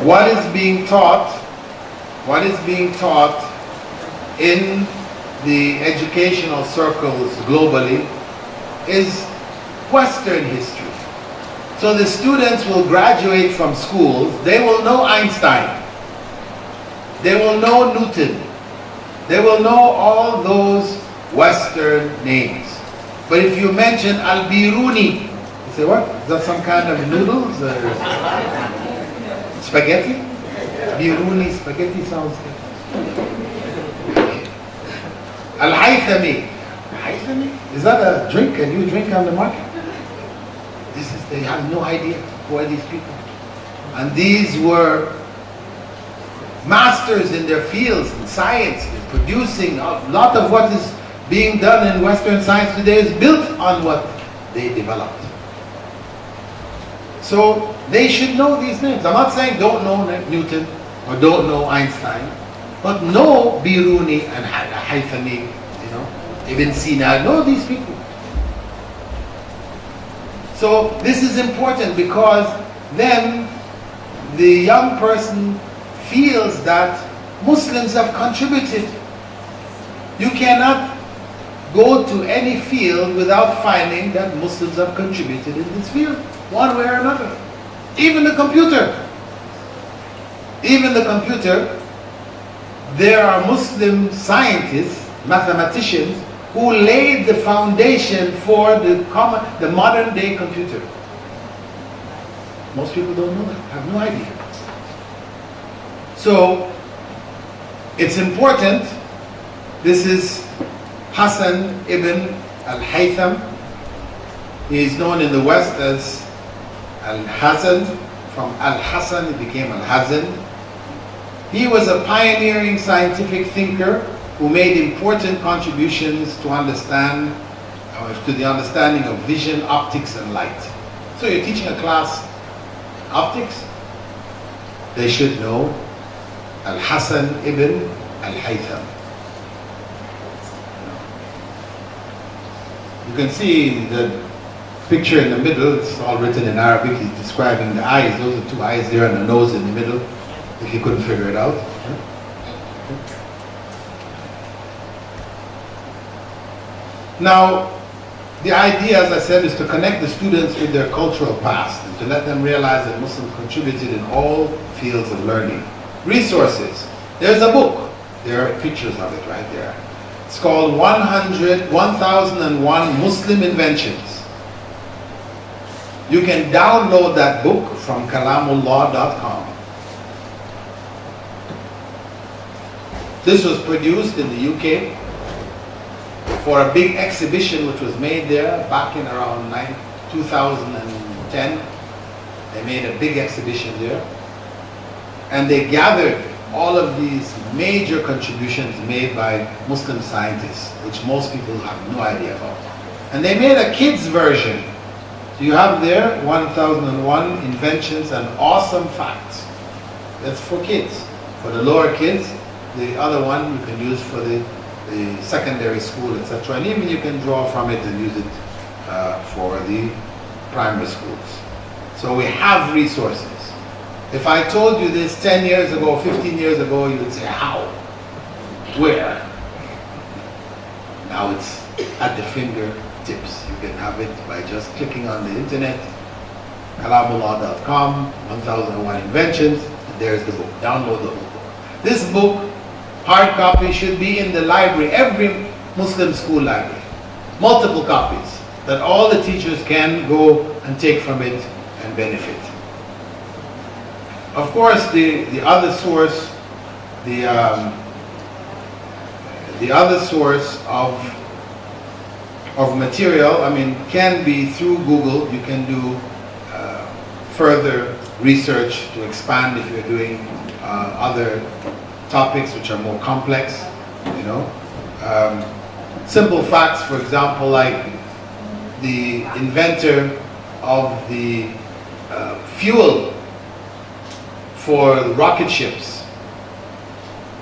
What is being taught in the educational circles globally is Western history. So the students will graduate from schools, they will know Einstein, they will know Newton, they will know all those Western names. But if you mention Al-Biruni, you say, what? Is that some kind of noodles or spaghetti? Biruni, spaghetti sounds good. Al-Haythami. Haythami? Is that a drink? Can you drink on the market? They have no idea who are these people. And these were masters in their fields in science, in producing a lot of what is being done in Western science today is built on what they developed. So they should know these names. I'm not saying don't know Newton or don't know Einstein, but know Biruni and Haythami, Ibn Sina, know these people. So this is important because then the young person feels that Muslims have contributed. You cannot go to any field without finding that Muslims have contributed in this field, one way or another. Even the computer. Even the computer, there are Muslim scientists, mathematicians, who laid the foundation for the modern day computer. Most people don't know that, have no idea. So, it's important. This is Hassan ibn al-Haytham. He is known in the West as Al-Hazan. From Al-Hassan, he became Al-Hazan. He was a pioneering scientific thinker who made important contributions to the understanding of vision, optics, and light. So you're teaching a class optics, they should know Al-Hassan ibn al-Haytham. You can see the picture in the middle, it's all written in Arabic, he's describing the eyes. Those are two eyes there and a nose in the middle, if you couldn't figure it out. Now, the idea, as I said, is to connect the students with their cultural past and to let them realize that Muslims contributed in all fields of learning. Resources. There's a book. There are pictures of it right there. It's called 1001 Muslim Inventions. You can download that book from kalamullah.com. This was produced in the UK for a big exhibition which was made there back in around 2010. They made a big exhibition there. And they gathered all of these major contributions made by Muslim scientists, which most people have no idea about. And they made a kids version. So you have there 1001 inventions and awesome facts. That's for kids. For the lower kids, the other one you can use for the secondary school, etc. And even you can draw from it and use it for the primary schools. So we have resources. If I told you this 10 years ago, 15 years ago, you would say, how? Where? Now it's at the fingertips. You can have it by just clicking on the internet, kalamullah.com, 1001 Inventions, and there's the book. Download the book. This book, hard copy, should be in the library, every Muslim school library. Multiple copies, that all the teachers can go and take from it and benefit. Of course, the other source, the other source of material, I mean, can be through Google. You can do further research to expand if you're doing other topics which are more complex, you know. Simple facts, for example, like the inventor of the fuel for rocket ships,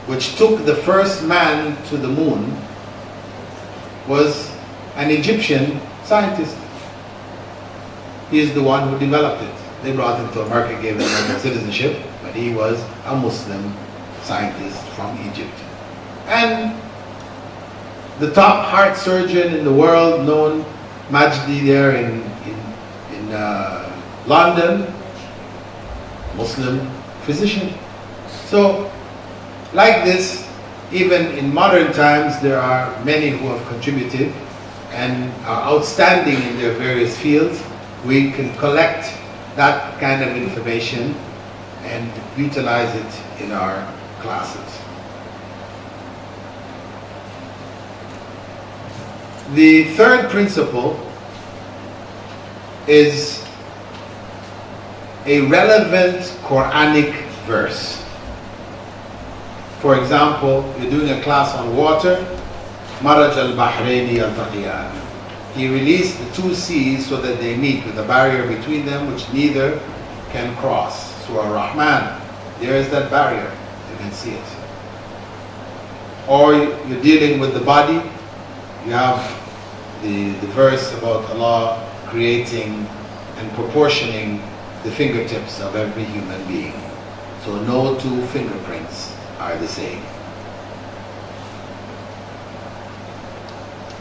which took the first man to the moon, was an Egyptian scientist. He is the one who developed it. They brought him to America, gave him American citizenship, but he was a Muslim scientist from Egypt. And the top heart surgeon in the world, known Majdi there in London, Muslim physician. So, like this, even in modern times, there are many who have contributed and are outstanding in their various fields. We can collect that kind of information and utilize it in our classes. The third principle is a relevant Quranic verse. For example, you're doing a class on water, Maraj al-Bahrayni al-Taqiyan. He released the two seas so that they meet with a barrier between them which neither can cross. Surah Rahman, there is that barrier, you can see it. Or you're dealing with the body, you have the verse about Allah creating and proportioning the fingertips of every human being. So no two fingerprints are the same.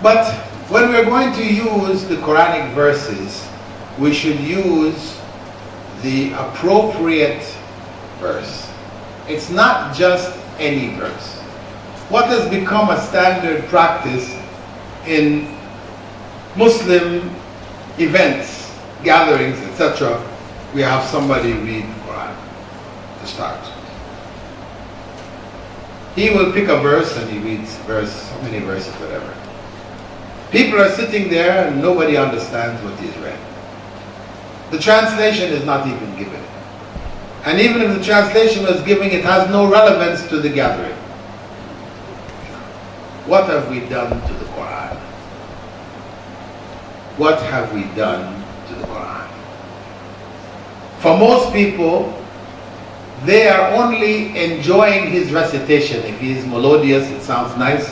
But when we're going to use the Quranic verses, we should use the appropriate verse. It's not just any verse. What has become a standard practice in Muslim events, gatherings, etc., we have somebody read the Quran to start. He will pick a verse and he reads so many verses, whatever. People are sitting there and nobody understands what he's read. The translation is not even given. And even if the translation was given, it has no relevance to the gathering. What have we done to the Quran? What have we done to the Quran? For most people, they are only enjoying his recitation. If he is melodious, it sounds nice,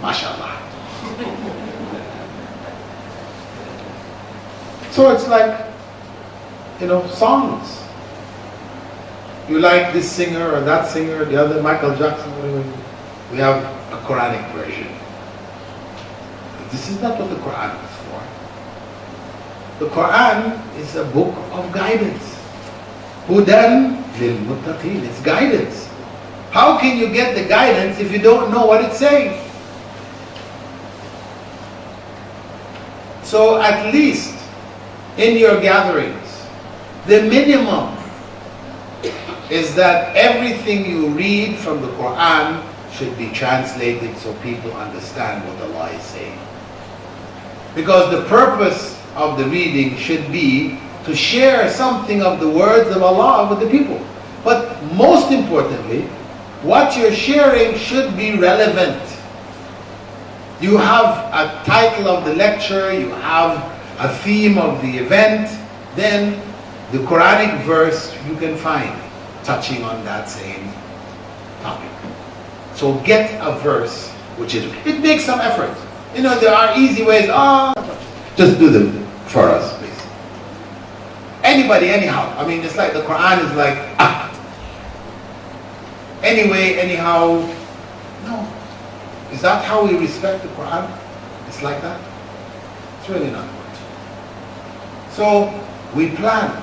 mashallah. So it's like, you know, songs. You like this singer or that singer, the other, Michael Jackson, whatever. We have a Quranic version. But this is not what the Quran is for. The Quran is a book of guidance. Hudan lil muttaqin. It's guidance How can you get the guidance if you don't know what it's saying? So at least in your gatherings, the minimum is that everything you read from the Quran should be translated so people understand what Allah is saying. Because the purpose of the reading should be to share something of the words of Allah with the people. But most importantly, what you're sharing should be relevant. You have a title of the lecture, you have a theme of the event, then the Quranic verse you can find touching on that same topic. So get a verse which is, it makes some effort. You know, there are easy ways, just do them for us, please. Anybody, anyhow. I mean, it's like the Quran is like, anyway, anyhow. No. Is that how we respect the Quran? It's like that? It's really not good. So, we plan.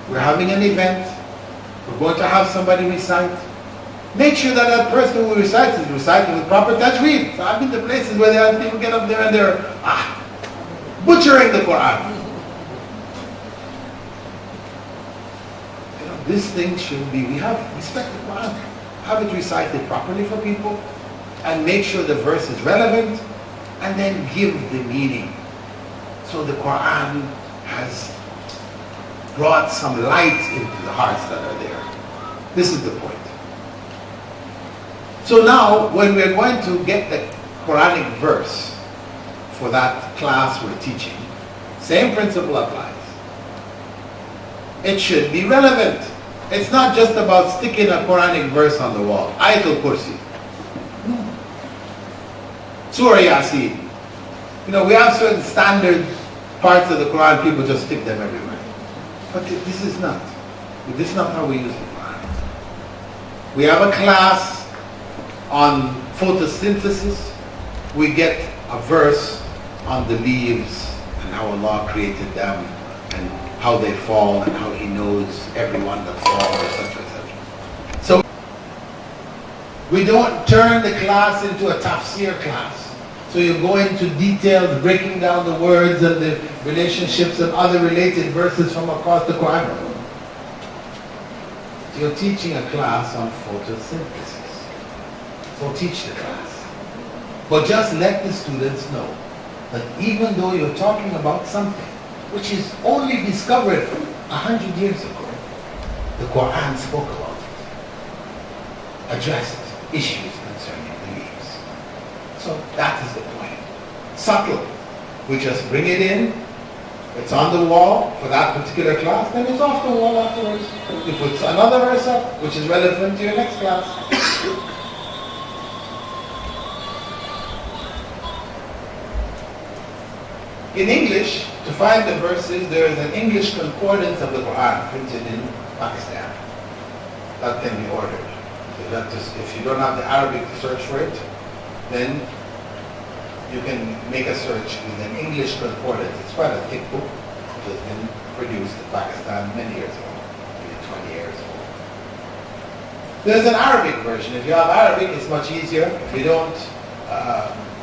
We're having an event. We're going to have somebody recite. Make sure that that person who recites is reciting with proper tajweed. So I've been to places where there are people get up there and they're butchering the Quran. You know, this thing should be, we have respect the Quran. Have it recited properly for people and make sure the verse is relevant and then give the meaning. So the Quran has brought some light into the hearts that are there. This is the point. So now, when we're going to get the Quranic verse for that class we're teaching, same principle applies. It should be relevant. It's not just about sticking a Quranic verse on the wall. Ayatul Kursi. No. Surah Yasin. You know, we have certain standard parts of the Quran, people just stick them everywhere. But this is not how we use the Quran. We have a class on photosynthesis. We get a verse on the leaves and how Allah created them and how they fall and how He knows everyone that falls, etc., etc. So we don't turn the class into a tafsir class. So you go into details, breaking down the words and the relationships and other related verses from across the Quran. You're teaching a class on photosynthesis. So teach the class. But just let the students know that even though you're talking about something which is only discovered 100 years ago, the Quran spoke about it, addressed issues concerning beliefs. So that is the point. Subtle. We just bring it in, it's on the wall for that particular class, then it's off the wall afterwards. You put another verse up which is relevant to your next class. In English, to find the verses, there is an English concordance of the Quran printed in Pakistan. That can be ordered. So that just, if you don't have the Arabic to search for it, then you can make a search with an English concordance. It's quite a thick book. It has been produced in Pakistan many years ago, maybe 20 years ago. There's an Arabic version. If you have Arabic, it's much easier. If you don't,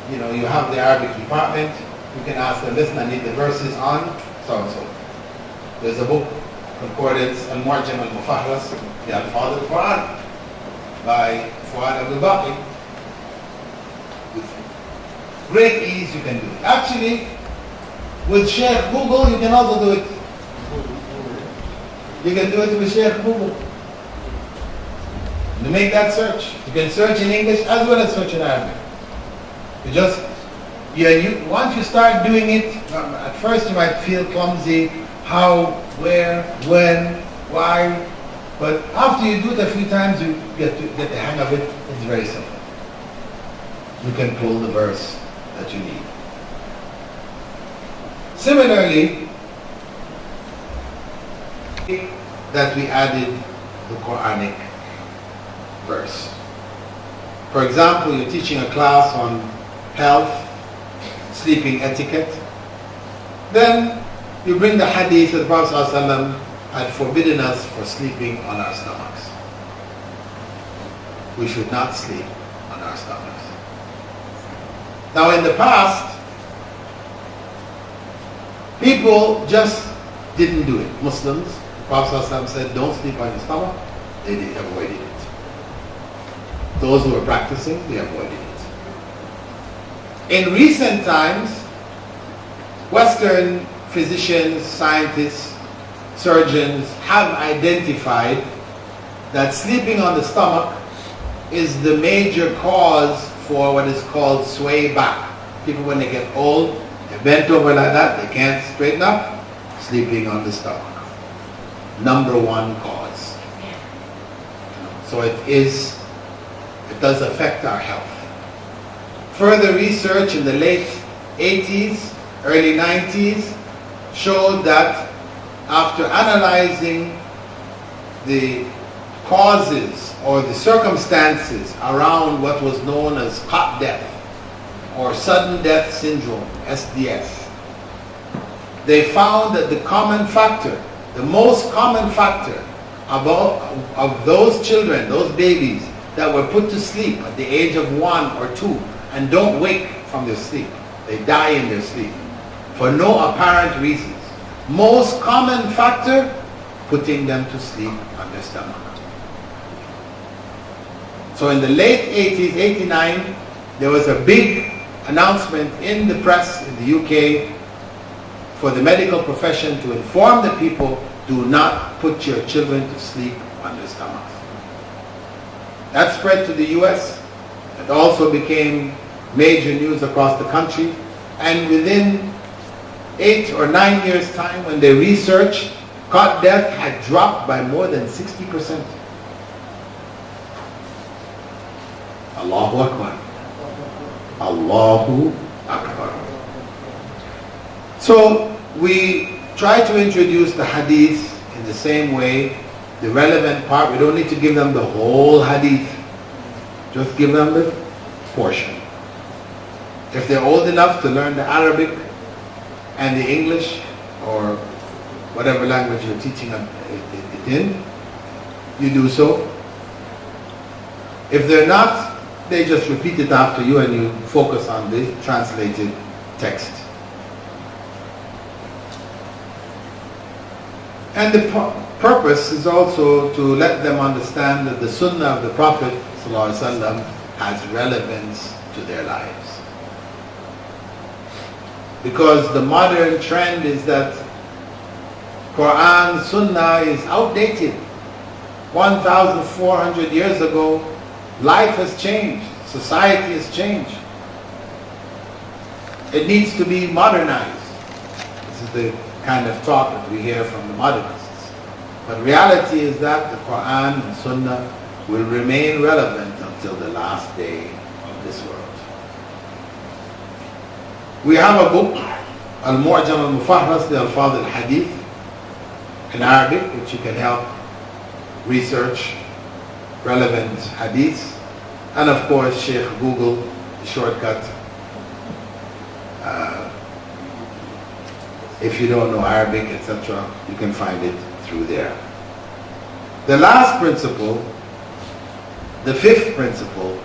you have the Arabic department, you can ask them, listen, I need the verses on so-and-so. There's a book, Concordance, Al-Mu'jam al-Mufahras, the Al-Fadh al-Quran, by Fuad Abdul-Baqi. With great ease you can do it. Actually, with Sheikh Google, you can also do it. You can do it with Sheikh Google. To make that search. You can search in English as well as search in Arabic. Once you start doing it, at first you might feel clumsy, how, where, when, why, but after you do it a few times, you get the hang of it. It's very simple. You can pull the verse that you need. Similarly, that we added the Quranic verse. For example, you're teaching a class on health, sleeping etiquette, then you bring the hadith that the Prophet ﷺ had forbidden us for sleeping on our stomachs. we should not sleep on our stomachs. Now in the past, people just didndidn't do it. Muslims, the Prophet ﷺ said, don't sleep on your stomach. They avoided it. Those who were practicing, they avoided it. In recent times, Western physicians, scientists, surgeons have identified that sleeping on the stomach is the major cause for what is called sway back. People, when they get old, they're bent over like that, they can't straighten up, sleeping on the stomach. Number one cause. So it does affect our health. Further research in the late 80s, early 90s showed that after analyzing the causes or the circumstances around what was known as cot death or sudden death syndrome, SDS, they found that the common factor, the most common factor of those children, those babies that were put to sleep at the age of 1 or 2 and don't wake from their sleep, they die in their sleep for no apparent reasons. Most common factor, putting them to sleep on their stomach. So in the late 80s, 89, there was a big announcement in the press in the UK for the medical profession to inform the people, do not put your children to sleep on their stomachs. That spread to the US. It also became major news across the country. And within 8 or 9 years' time, when they researched, cot death had dropped by more than 60%. Allahu Akbar. Allahu Akbar. So we try to introduce the hadith in the same way, the relevant part. We don't need to give them the whole hadith. Just give them the portion. If they're old enough to learn the Arabic and the English or whatever language you're teaching it in, you do so. If they're not, they just repeat it after you and you focus on the translated text. And the purpose is also to let them understand that the Sunnah of the Prophet ﷺ has relevance to their lives. Because the modern trend is that Quran, Sunnah is outdated. 1,400 years ago, life has changed. Society has changed. It needs to be modernized. This is the kind of talk that we hear from the modernists. But reality is that the Quran and Sunnah will remain relevant until the last day of this world. We have a book, Al-Mu'jam al-Mufahras li Alfaz al-Hadith, in Arabic, which you can help research relevant hadiths. And of course, Sheikh Google, the shortcut. If you don't know Arabic, etc., you can find it through there. The last principle, the fifth principle,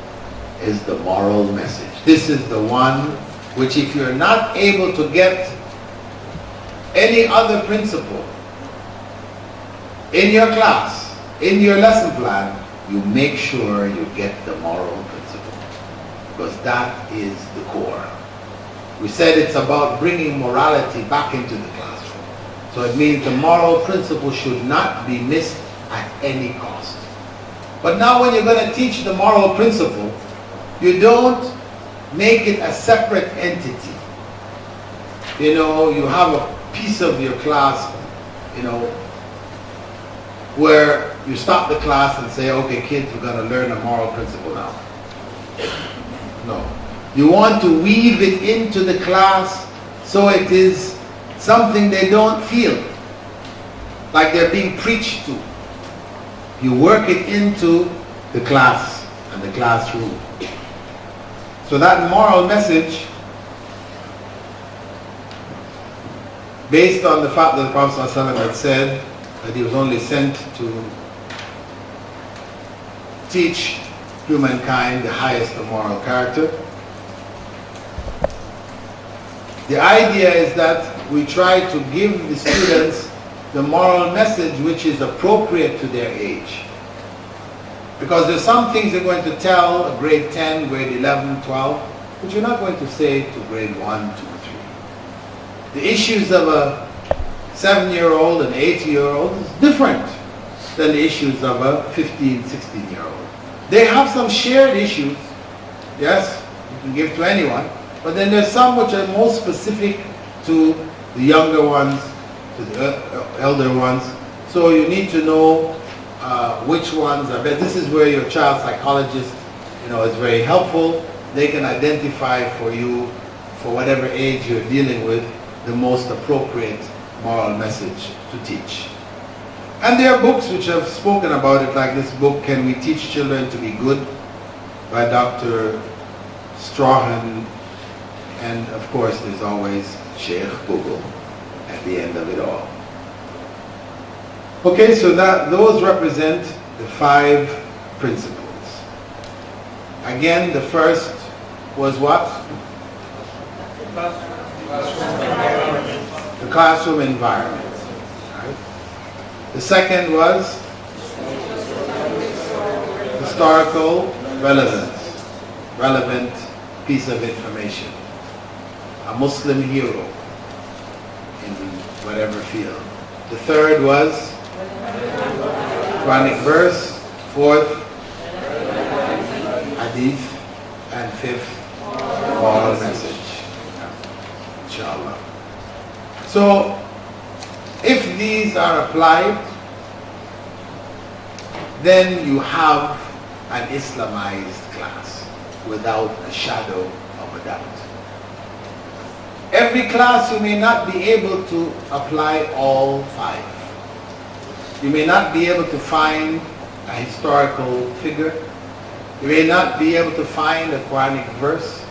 is the moral message. This is the one which, if you're not able to get any other principle in your class, in your lesson plan, you make sure you get the moral principle, because that is the core. We said it's about bringing morality back into the classroom. So it means the moral principle should not be missed at any cost. But now when you're going to teach the moral principle, you don't make it a separate entity. You know, you have a piece of your class, you know, where you stop the class and say, okay kids, we're going to learn a moral principle now. No. You want to weave it into the class so it is something they don't feel like they're being preached to. You work it into the class and the classroom. So that moral message, based on the fact that the Prophet ﷺ had said that he was only sent to teach humankind the highest of moral character. The idea is that we try to give the students the moral message which is appropriate to their age. Because there's some things you're going to tell a grade 10, grade 11, 12, but you're not going to say to grade 1, 2, 3. The issues of a 7-year-old and 8-year-old is different than the issues of a 15, 16-year-old. They have some shared issues, yes, you can give to anyone, but then there's some which are more specific to the younger ones, to the elder ones. So you need to know which ones are better. This is where your child psychologist, is very helpful. They can identify for you, for whatever age you're dealing with, the most appropriate moral message to teach. And there are books which have spoken about it, like this book, Can We Teach Children to Be Good? By Dr. Strahan. And of course, there's always Sheikh Google at the end of it all. Okay, so those represent the 5 principles. Again, the first was what? The classroom environment. Right? The second was historical relevance, relevant piece of information. A Muslim hero in whatever field. The third was Quranic verse. Fourth, hadith. And fifth, moral message. Inshallah. So, if these are applied, then you have an Islamized class without a shadow of a doubt. Every class you may not be able to apply all 5. You may not be able to find a historical figure. You may not be able to find a Quranic verse.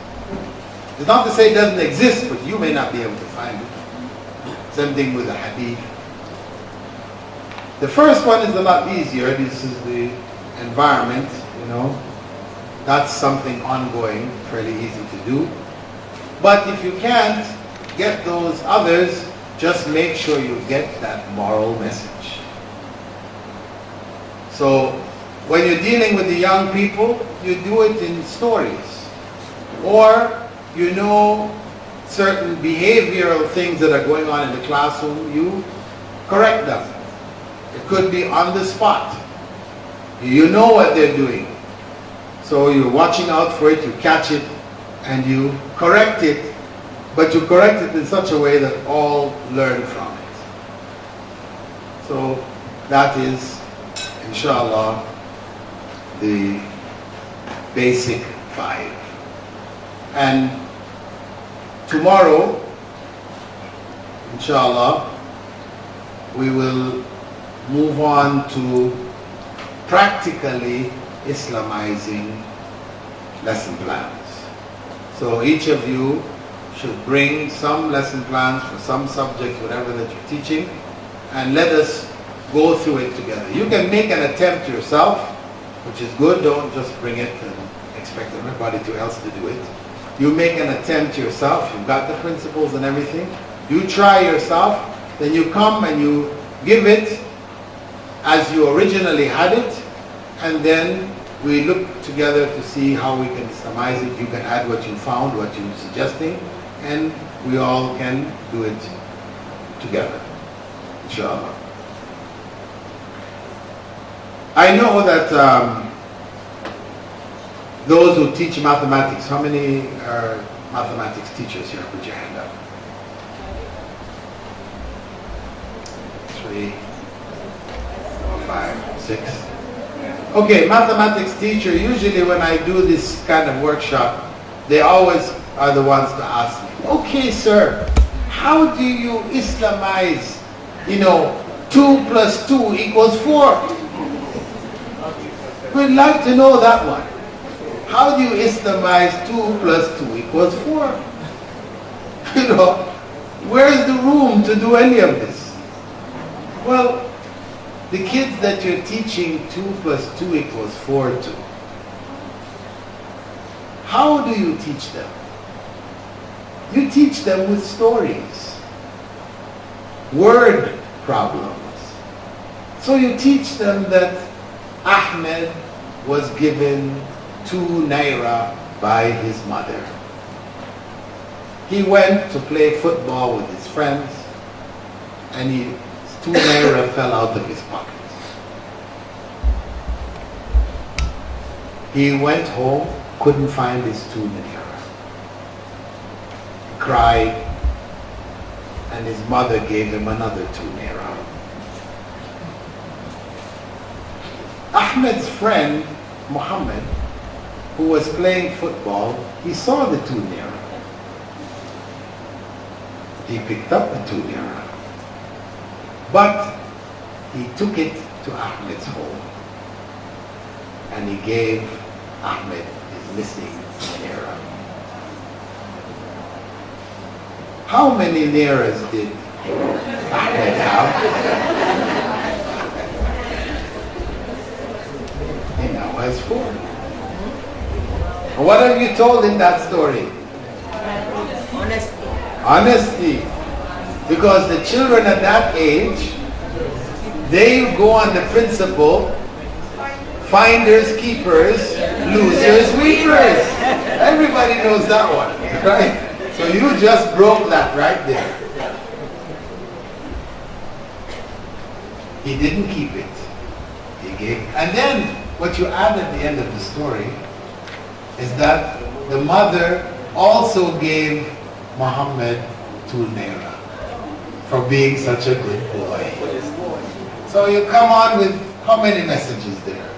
It's not to say it doesn't exist, but you may not be able to find it. Same thing with the hadith. The first one is a lot easier. This is the environment, That's something ongoing, fairly easy to do. But if you can't get those others, just make sure you get that moral message. So, when you're dealing with the young people, you do it in stories. Or, certain behavioral things that are going on in the classroom, you correct them. It could be on the spot. You know what they're doing. So you're watching out for it, you catch it, and you correct it, but you correct it in such a way that all learn from it. So that is, inshallah, the basic 5. And tomorrow, inshallah, we will move on to practically Islamizing lesson plans. So each of you should bring some lesson plans for some subject, whatever that you're teaching, and let us go through it together. You can make an attempt yourself, which is good. Don't just bring it and expect everybody else to do it. You make an attempt yourself. You've got the principles and everything. You try yourself. Then you come and you give it as you originally had it, and then we look together to see how we can Islamize it. You can add what you found, what you're suggesting, and we all can do it together, inshallah. I know that those who teach mathematics, how many are mathematics teachers here? Put your hand up. 3, 4, 5, 6. Okay, mathematics teacher, usually when I do this kind of workshop, they always are the ones to ask me, okay sir, how do you Islamize, 2 plus 2 equals 4? We'd like to know that one. How do you Islamize 2 plus 2 equals 4? Where is the room to do any of this? Well, the kids that you're teaching 2 plus 2 equals 4 to, How do you teach them? You teach them with stories, word problems. So you teach them that Ahmed was given 2 naira by his mother. He went to play football with his friends, and 2 naira fell out of his pocket. He went home, couldn't find his 2 naira. He cried, and his mother gave him another 2 naira. Ahmed's friend, Muhammad, who was playing football, he saw the 2 naira. He picked up the 2 naira. But he took it to Ahmed's home, and he gave Ahmed his missing naira. How many nairas did Ahmed have? He now has 4. What have you told in that story? Honesty. Honesty. Because the children at that age, they go on the principle, finders, keepers, losers, weepers. Everybody knows that one, right? So you just broke that right there. He didn't keep it. He gave. And then what you add at the end of the story is that the mother also gave Muhammad 2 naira for being such a good boy. So you come on with how many messages there?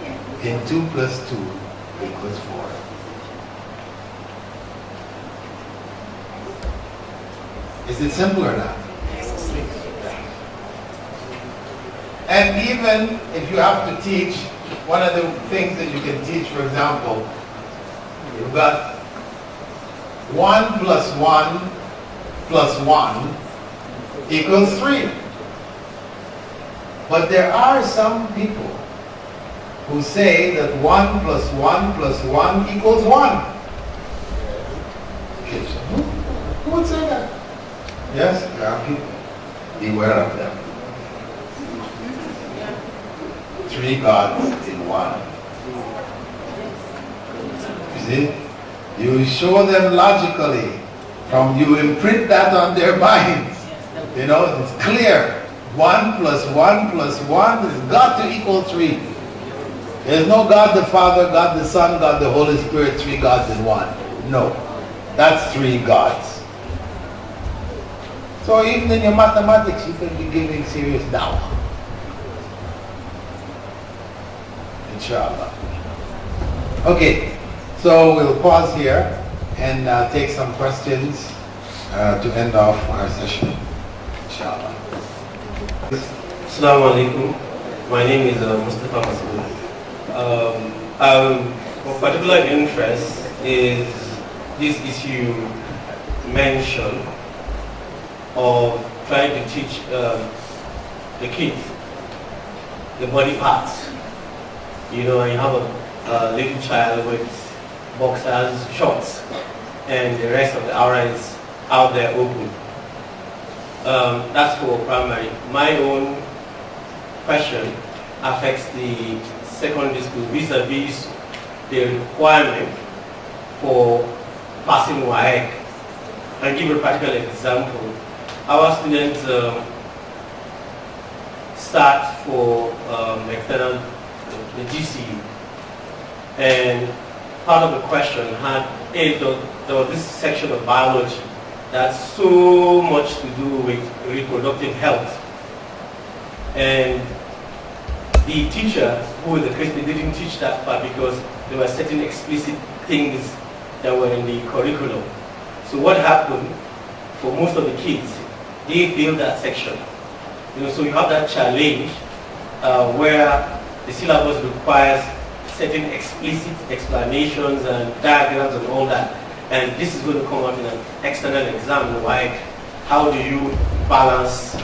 In 2 plus 2 equals 4. Is it simple or not? And even if you have to teach, one of the things that you can teach, for example, you've got 1 plus 1 plus 1 equals 3. But there are some people who say that 1 plus 1 plus 1 equals 1. Who would say that? Yes, there are people. Beware of them. 3 gods in 1. You see? You show them logically. You imprint that on their minds. You know, it's clear. 1 plus 1 plus 1 has got to equal 3. There's no God the Father, God the Son, God the Holy Spirit, 3 gods in 1. No. That's 3 gods. So even in your mathematics, you can be giving serious dawah. Inshallah. Okay, so we'll pause here and take some questions to end off our session. Inshallah. Assalamu alaikum. My name is Mustafa Masoud. Of particular interest is this issue mentioned of trying to teach the kids the body parts. You know, you have a little child with boxers, shorts, and the rest of the aura is out there open. That's for primary. My own question affects the secondary school vis-a-vis the requirement for passing WAEC. I'll give a practical example. Our students start for external, the GCE, and part of the question had, there was this section of biology that's so much to do with reproductive health. And the teacher, who was a Christian, didn't teach that part because there were certain explicit things that were in the curriculum. So what happened for most of the kids, they failed that section. You know, so you have that challenge where the syllabus requires certain explicit explanations and diagrams and all that. And this is going to come out in an external exam, like how do you balance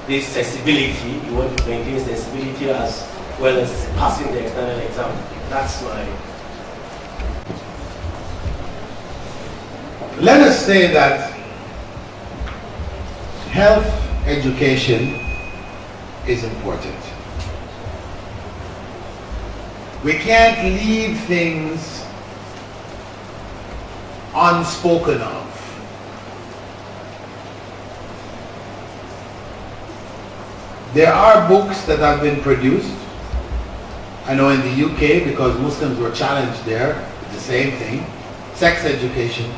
this sensibility? You want to maintain sensibility as well as passing the external exam. That's my let us say that health education is important. We can't leave things unspoken of. There are books that have been produced. I know in the UK, because Muslims were challenged there, the same thing. Sex education.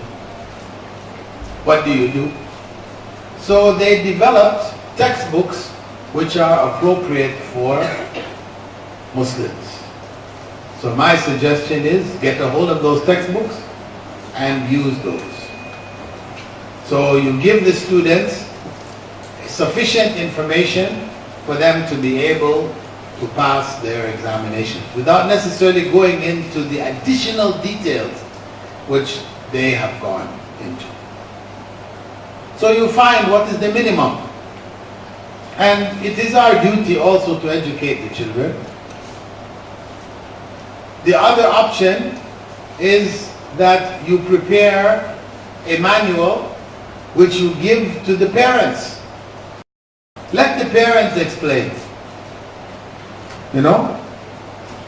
What do you do? So they developed textbooks which are appropriate for Muslims. So my suggestion is get a hold of those textbooks and use those. So you give the students sufficient information for them to be able to pass their examinations without necessarily going into the additional details which they have gone into. So you find what is the minimum. And it is our duty also to educate the children. The other option is that you prepare a manual which you give to the parents. Let the parents explain,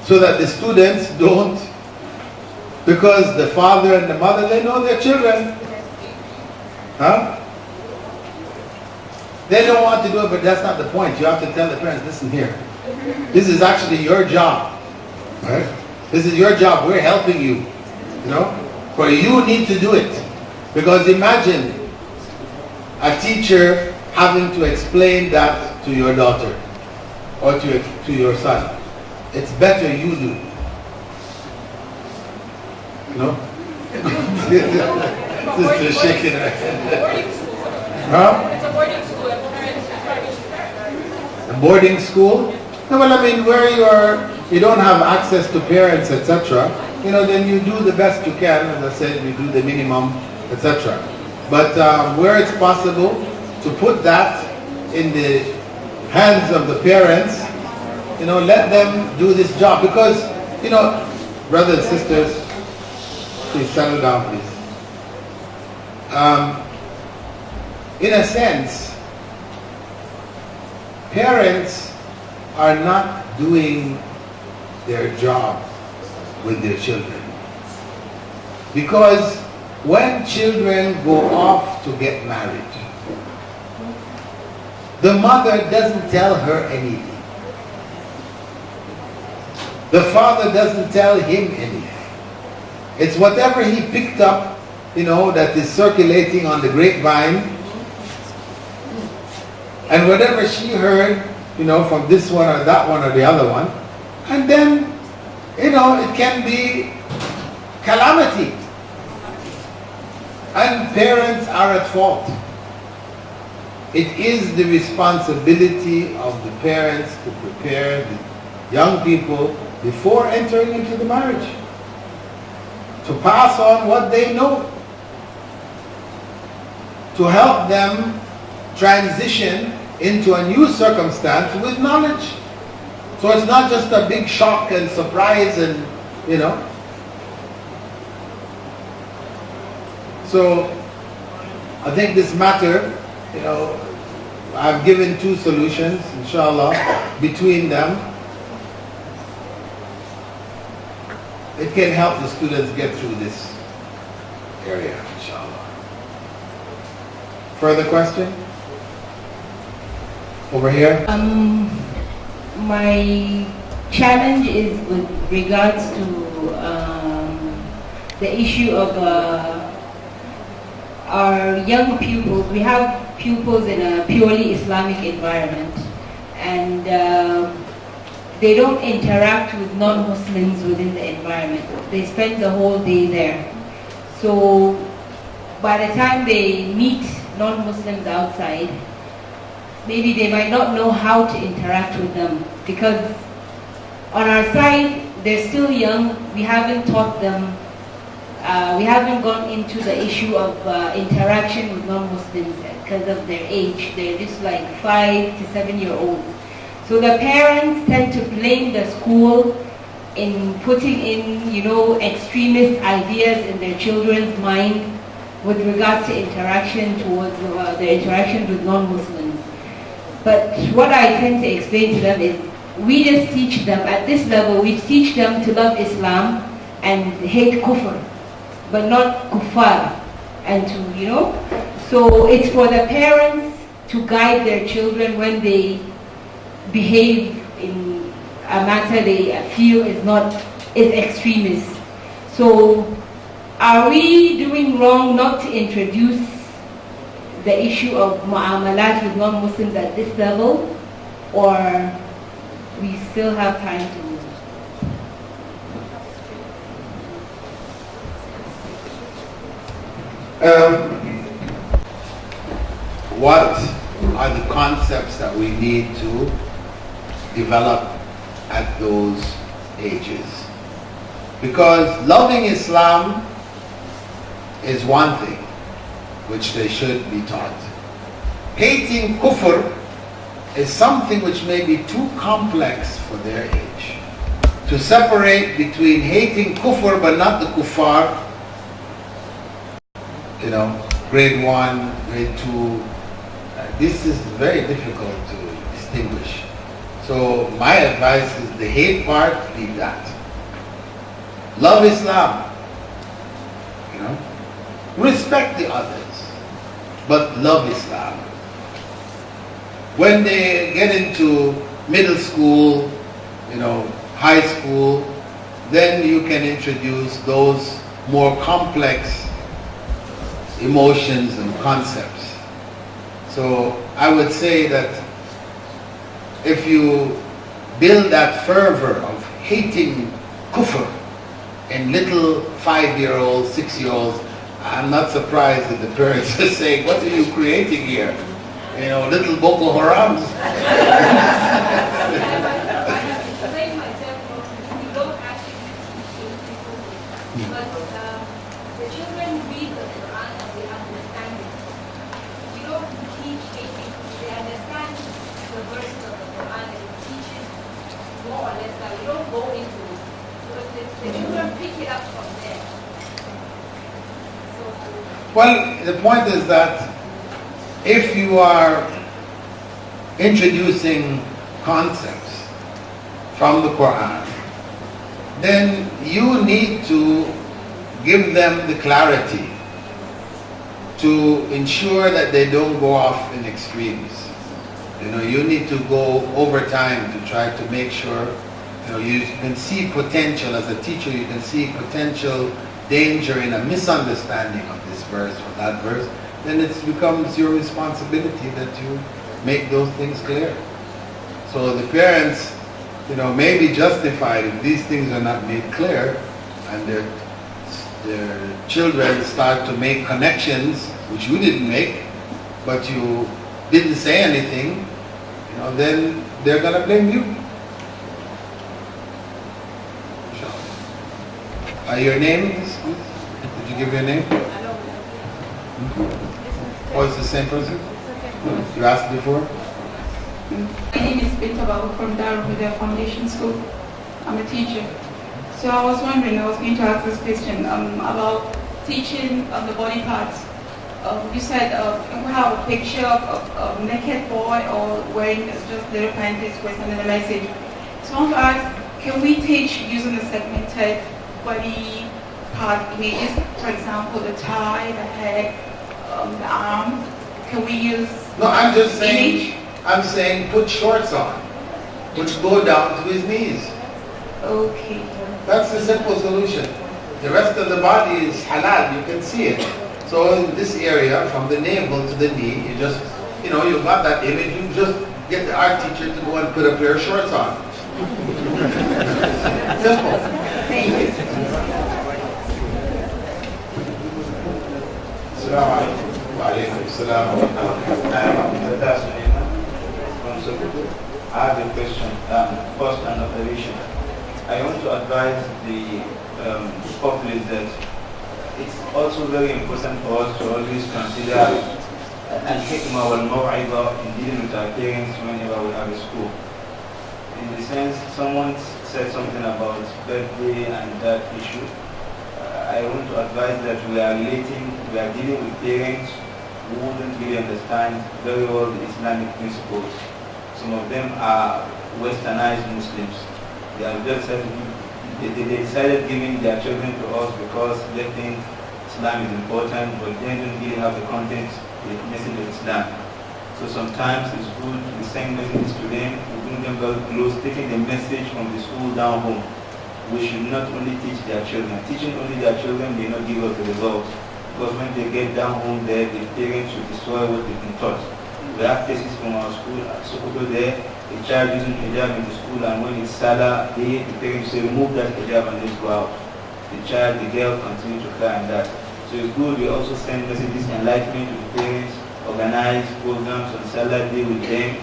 so that the students don't, because the father and the mother, they know their children. They don't want to do it, but that's not the point. You have to tell the parents, listen here, this is actually your job. Right? This is your job. We're helping you. But you need to do it. Because imagine a teacher having to explain that to your daughter or to your son. It's better you do. Sister shaking her head. It's a boarding school. A boarding school? No, well, I mean, where you don't have access to parents, etc., then you do the best you can. As I said, you do the minimum, etc. But where it's possible to put that in the hands of the parents, let them do this job. Because, brothers and sisters, please settle down, please. In a sense, parents are not doing their job with their children. Because when children go off to get married, the mother doesn't tell her anything. The father doesn't tell him anything. It's whatever he picked up, that is circulating on the grapevine, and whatever she heard, from this one or that one or the other one, and then, it can be calamity. And parents are at fault. It is the responsibility of the parents to prepare the young people before entering into the marriage, to pass on what they know, to help them transition into a new circumstance with knowledge. So it's not just a big shock and surprise and, So I think this matter, I've given two solutions, inshallah, between them. It can help the students get through this area, inshallah. Further question? Over here. My challenge is with regards to the issue of our young pupils. We have pupils in a purely Islamic environment, and they don't interact with non-Muslims within the environment. They spend the whole day there. So by the time they meet non-Muslims outside, maybe they might not know how to interact with them, because on our side, they're still young. We haven't taught them, we haven't gone into the issue of interaction with non-Muslims because of their age. They're just like 5 to 7 year olds. So the parents tend to blame the school in putting in, extremist ideas in their children's mind, with regards to interaction towards their interactions with non-Muslims. But what I tend to explain to them is, we just teach them, at this level, we teach them to love Islam and hate kufr, but not kuffar. And to, you know, so it's for the parents to guide their children when they behave in a matter they feel is extremist. So are we doing wrong not to introduce the issue of mu'amalat with non-Muslims at this level, or we still have time to move? What are the concepts that we need to develop at those ages? Because loving Islam is one thing which they should be taught. Hating kufr is something which may be too complex for their age. To separate between hating kufr but not the kuffar, you know, grade 1, grade 2, this is very difficult to distinguish. So my advice is the hate part, leave that. Love Islam, you know, respect the others, but love Islam. When they get into middle school, you know, high school, then you can introduce those more complex emotions and concepts. So I would say that if you build that fervor of hating kufr in little 5-year-olds, 6-year-olds, I'm not surprised that the parents are saying, what are you creating here? You know, little Boko Harams. Well, the point is that if you are introducing concepts from the Quran, then you need to give them the clarity to ensure that they don't go off in extremes. You know, you need to go over time to try to make sure, you know, you can see potential as a teacher, you can see potential danger in a misunderstanding of this verse or that verse, then it becomes your responsibility that you make those things clear. So the parents, you know, may be justified if these things are not made clear and their children start to make connections which you didn't make, but you didn't say anything, you know, then they're going to blame you. Your name is? Did you give your name? Oh, it's the same person? You asked before? My name is Bintabal from Darul Huda Foundation School. I'm a teacher. So I was wondering, I was going to ask this question about teaching the body parts. You said we have a picture of a naked boy or wearing just little panties with another message. So I want to ask, can we teach using the segmented body part images? For example, the thigh, the head, the arm. Can we use? No, I'm just saying. Image? I'm saying put shorts on, which go down to his knees. Okay. That's the simple solution. The rest of the body is halal. You can see it. So in this area, from the navel to the knee, you just, you know, you got that image. You just get the art teacher to go and put a pair of shorts on. Simple. Thank you. Assalamu alaikum. Wa alaikum assalam. I have a question. First, an observation. I want to advise the populace that it's also very important for us to always consider al-hikmah wal-maw'idah in dealing with our parents whenever we have a school. In the sense, someone said something about birthday and that issue. I want to advise that we are relating we are dealing with parents who wouldn't really understand very well the Islamic principles. Some of them are westernized Muslims. They have just they decided giving their children to us because they think Islam is important, but they don't really have the content, the message of Islam. So sometimes it's good to send messages to them, to bring them very close, taking the message from the school down home. We should not only teach their children. Teaching only their children may not give us the results. Because when they get down home there, the parents will destroy what they've been taught. We have cases from our school at Sokoto there, a child using hijab in the school, and when it's Salah, the parents say, remove that hijab and let's go out. The girl continue to cry and that. So it's good, we also send messages, enlightenment to the parents, organize programs on Salah Day with them,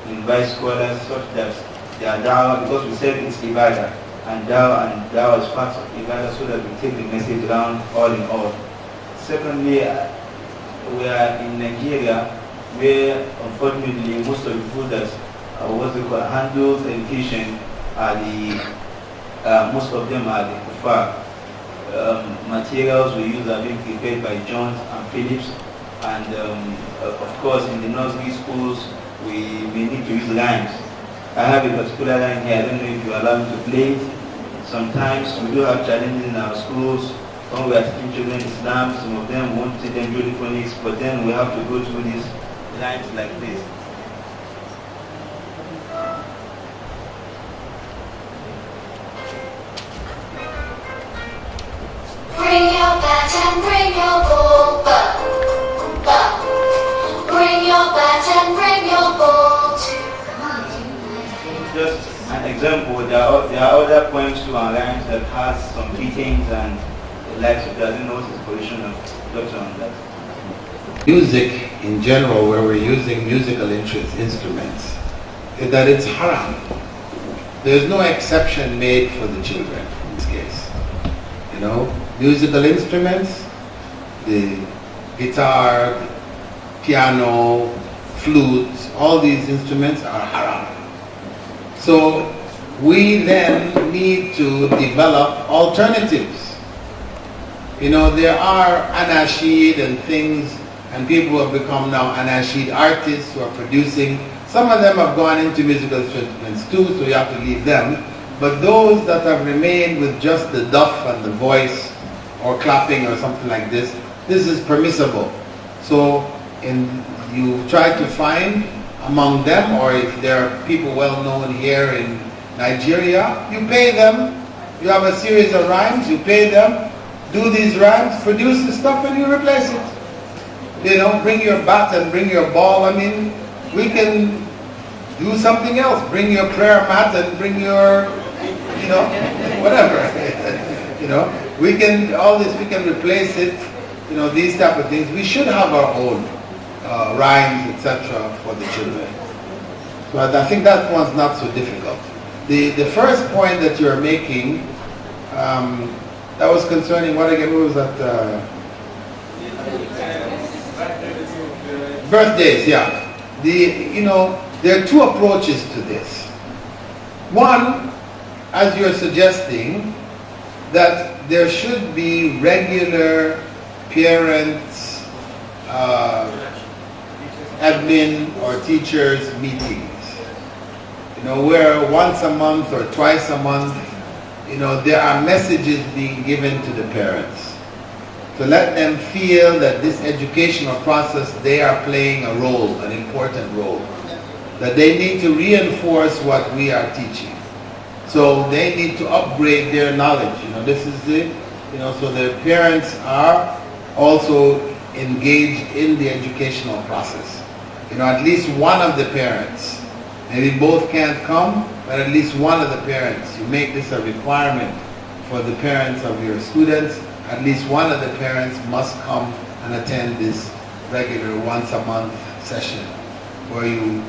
invite scholars such that their dawah, because we said it's ibadah, and dawah is part of ibadah, so that we take the message around all in all. Secondly, we are in Nigeria, where unfortunately most of the people that handles education are most of them are the kuffar. Materials we use are being prepared by Johns and Philips, and of course in the nursery schools we may need to use rhymes. I have a particular line here, I don't know if you allow me to play it. Sometimes we do have challenges in our schools. When we are teaching children Islam, some of them won't teach them phonics, but then we have to go through these lines like this. Bring your bat and bring your ball, but. Bring your bat and bring your ball to. Just an example, there are other poems to our rhymes that has some beatings and likes of that. I don't know what is the position of Doctor on that. Music in general, where we're using musical instruments, is that it's haram. There's no exception made for the children in this case. You know, musical instruments, the guitar, the piano, flute, all these instruments are haram. So we then need to develop alternatives. You know, there are anashid and things, and people have become now anashid artists who are producing. Some of them have gone into musical instruments too, so you have to leave them. But those that have remained with just the duff and the voice, or clapping or something like this is permissible. So you try to find among them, or if there are people well known here in Nigeria, you pay them. You have a series of rhymes, you pay them. Do these rhymes, produce the stuff, and you replace it. You know, bring your bat and bring your ball. I mean, we can do something else. Bring your prayer mat and bring your, you know, whatever. You know, we can, all this, we can replace it. You know, these type of things. We should have our own rhymes, etc. for the children. But I think that one's not so difficult. The first point that you're making, that was concerning, what again, what was that? Birthdays, yeah. You know, there are two approaches to this. One, as you're suggesting, that there should be regular parents, admin or teachers meetings. You know, where once a month or twice a month, you know, there are messages being given to the parents to let them feel that this educational process, they are playing a role, an important role, that they need to reinforce what we are teaching. So they need to upgrade their knowledge. You know, this is it. You know, so the parents are also engaged in the educational process. You know, at least one of the parents, maybe both can't come, but at least one of the parents, you make this a requirement for the parents of your students, at least one of the parents must come and attend this regular once a month session where you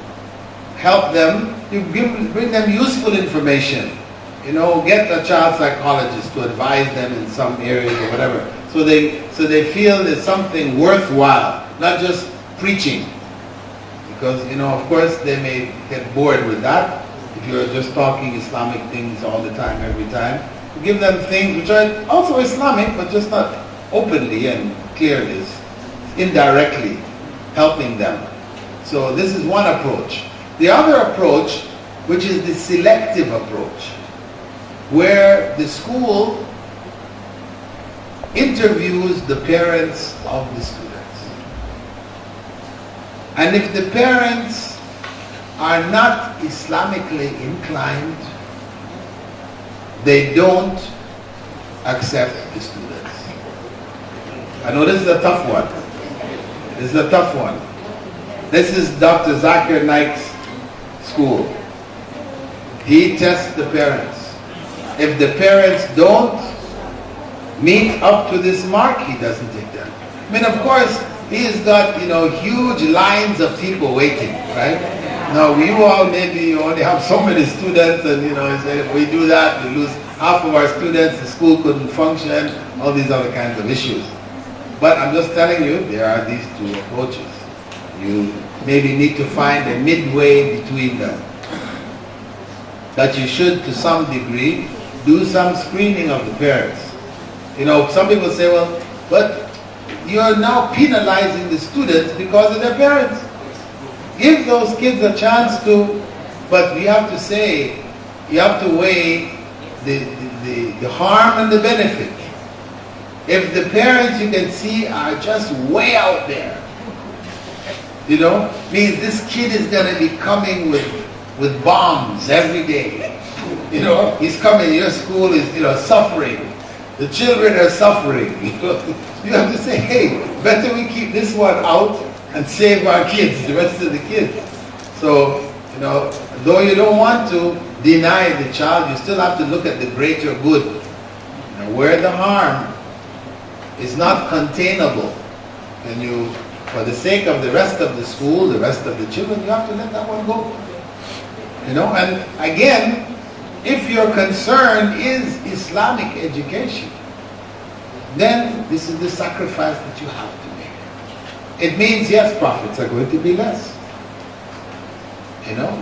help them, you bring them useful information. You know, get a child psychologist to advise them in some areas or whatever. So they feel there's something worthwhile, not just preaching. Because, you know, of course they may get bored with that if you're just talking Islamic things all the time, every time. You give them things which are also Islamic, but just not openly and clear this, indirectly helping them. So this is one approach. The other approach, which is the selective approach, where the school interviews the parents of the students. And if the parents are not Islamically inclined, they don't accept the students. I know this is a tough one. This is a tough one. This is Dr. Zakir Naik's school. He tests the parents. If the parents don't meet up to this mark, he doesn't take them. I mean, of course, he's got, huge lines of people waiting, right? Now, you all maybe only have so many students, and, he said, if we do that, we lose half of our students, the school couldn't function, all these other kinds of issues. But I'm just telling you, there are these two approaches. You maybe need to find a midway between them. That you should, to some degree, do some screening of the parents. Some people say, well, but you're now penalizing the students because of their parents. Give those kids a chance to, but you have to say, you have to weigh the harm and the benefit. If the parents you can see are just way out there, means this kid is going to be coming with bombs every day. He's coming, your school is, suffering. The children are suffering. You have to say, hey, better we keep this one out and save our kids, the rest of the kids. So, though you don't want to deny the child, you still have to look at the greater good. Where the harm is not containable, and for the sake of the rest of the school, the rest of the children, you have to let that one go. And again, if your concern is Islamic education, then this is the sacrifice that you have to make. It means, yes, profits are going to be less.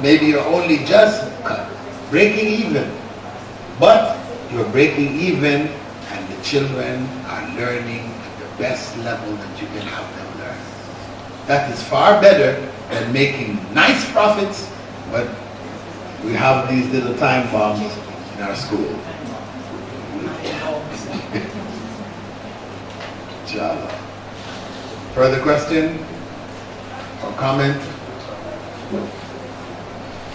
Maybe you're only just breaking even, but you're breaking even and the children are learning at the best level that you can have them learn. That is far better than making nice profits, but we have these little time bombs in our school. Inshallah. Further question or comment?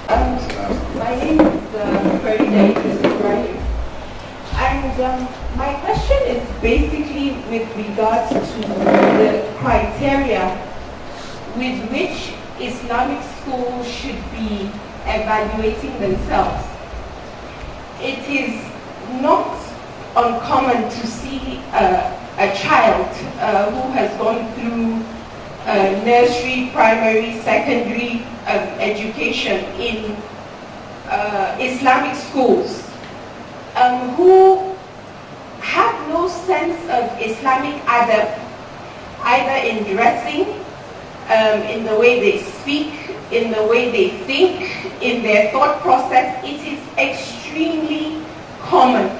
My name is Farida Ibrahim, and my question is basically with regards to the criteria with which Islamic schools should be evaluating themselves. It is not uncommon to see a child who has gone through nursery, primary, secondary education in Islamic schools who have no sense of Islamic adab, either in dressing, in the way they speak, in the way they think, in their thought process. It is extremely common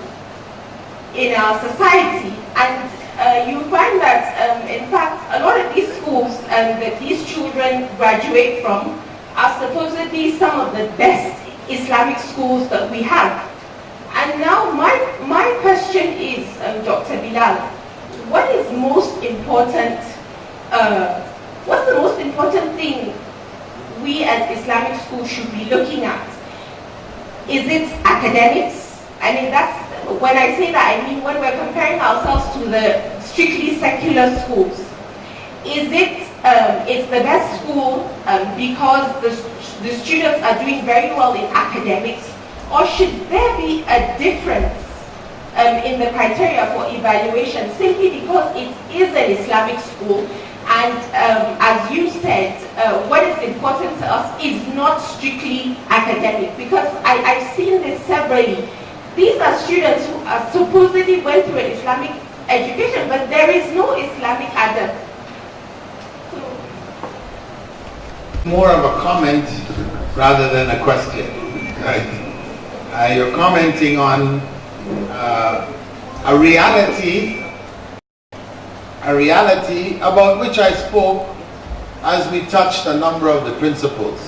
in our society, and you find that in fact a lot of these schools that these children graduate from are supposedly some of the best Islamic schools that we have. And now my question is, Dr. Bilal, what is most important, what's the most important thing we as Islamic schools should be looking at? Is it academics? I mean, that's, when I say that, I mean when we're comparing ourselves to the strictly secular schools. Is it, it's the best school because the students are doing very well in academics, or should there be a difference in the criteria for evaluation simply because it is an Islamic school? And as you said, what is important to us is not strictly academic, because I've seen this severally. These are students who are supposedly went through an Islamic education, but there is no Islamic adab. More of a comment rather than a question. Right? You're commenting on a reality a reality about which I spoke as we touched a number of the principles.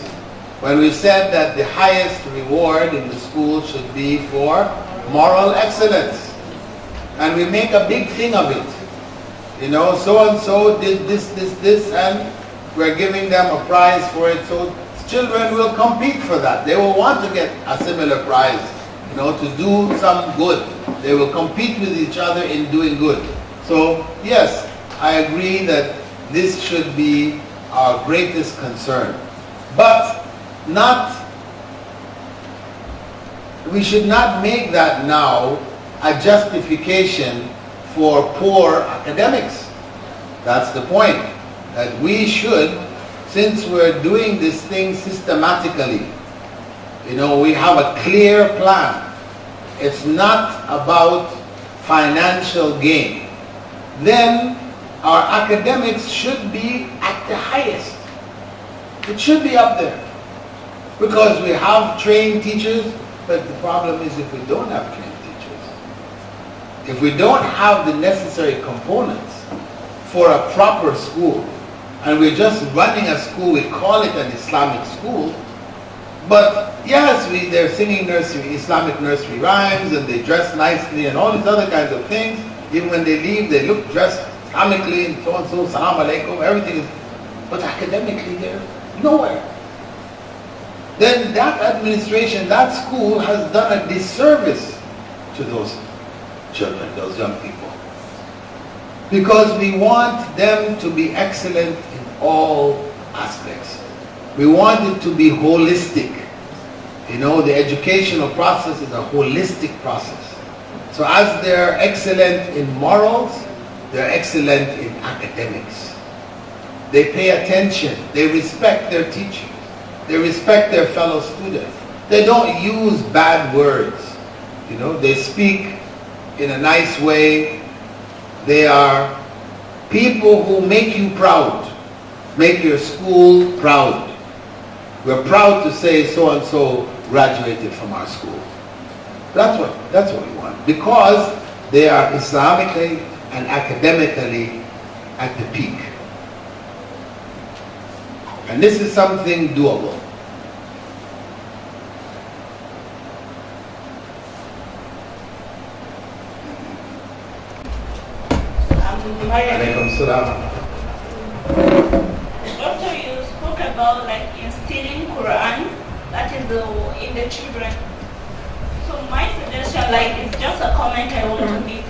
When we said that the highest reward in the school should be for moral excellence. And we make a big thing of it. You know, so-and-so did this, and we're giving them a prize for it. So children will compete for that. They will want to get a similar prize, you know, to do some good. They will compete with each other in doing good. So, yes, I agree that this should be our greatest concern. But we should not make that now a justification for poor academics. That's the point. That we should, since we're doing this thing systematically, you know, we have a clear plan. It's not about financial gain. Then our academics should be at the highest. It should be up there. Because we have trained teachers, but the problem is if we don't have trained teachers, if we don't have the necessary components for a proper school, and we're just running a school, we call it an Islamic school, but yes, they're singing Islamic nursery rhymes, and they dress nicely, and all these other kinds of things. Even when they leave, they look dressed Islamically, and so, salam alaikum, everything is, but academically they're nowhere. Then that administration, that school has done a disservice to those children, those young people. Because we want them to be excellent in all aspects. We want it to be holistic. You know, the educational process is a holistic process. So as they're excellent in morals, they're excellent in academics. They pay attention. They respect their teachers. They respect their fellow students. They don't use bad words. You know, they speak in a nice way. They are people who make you proud, make your school proud. We're proud to say so-and-so graduated from our school. That's what we want. Because they are Islamically and academically at the peak. And this is something doable. Doctor, you spoke about like instilling Quran, that is in the children. So my suggestion, like, it's just a comment I want to make.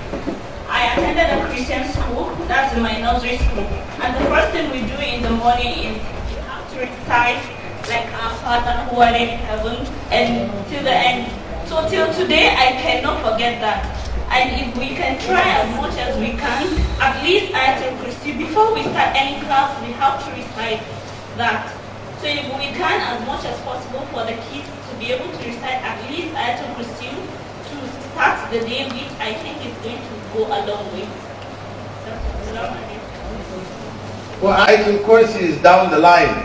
I attended a Christian school, that's my nursery school, and the first thing we do in the morning is we have to recite like our Father who art in heaven, and till the end. So till today I cannot forget that. And if we can try as much as we can, at least Ayatul Kursi, before we start any class, we have to recite that. So if we can, as much as possible, for the kids to be able to recite at least Ayatul Kursi to start the day, which I think is going to go a long way. Well, Ayatul Kursi is down the line,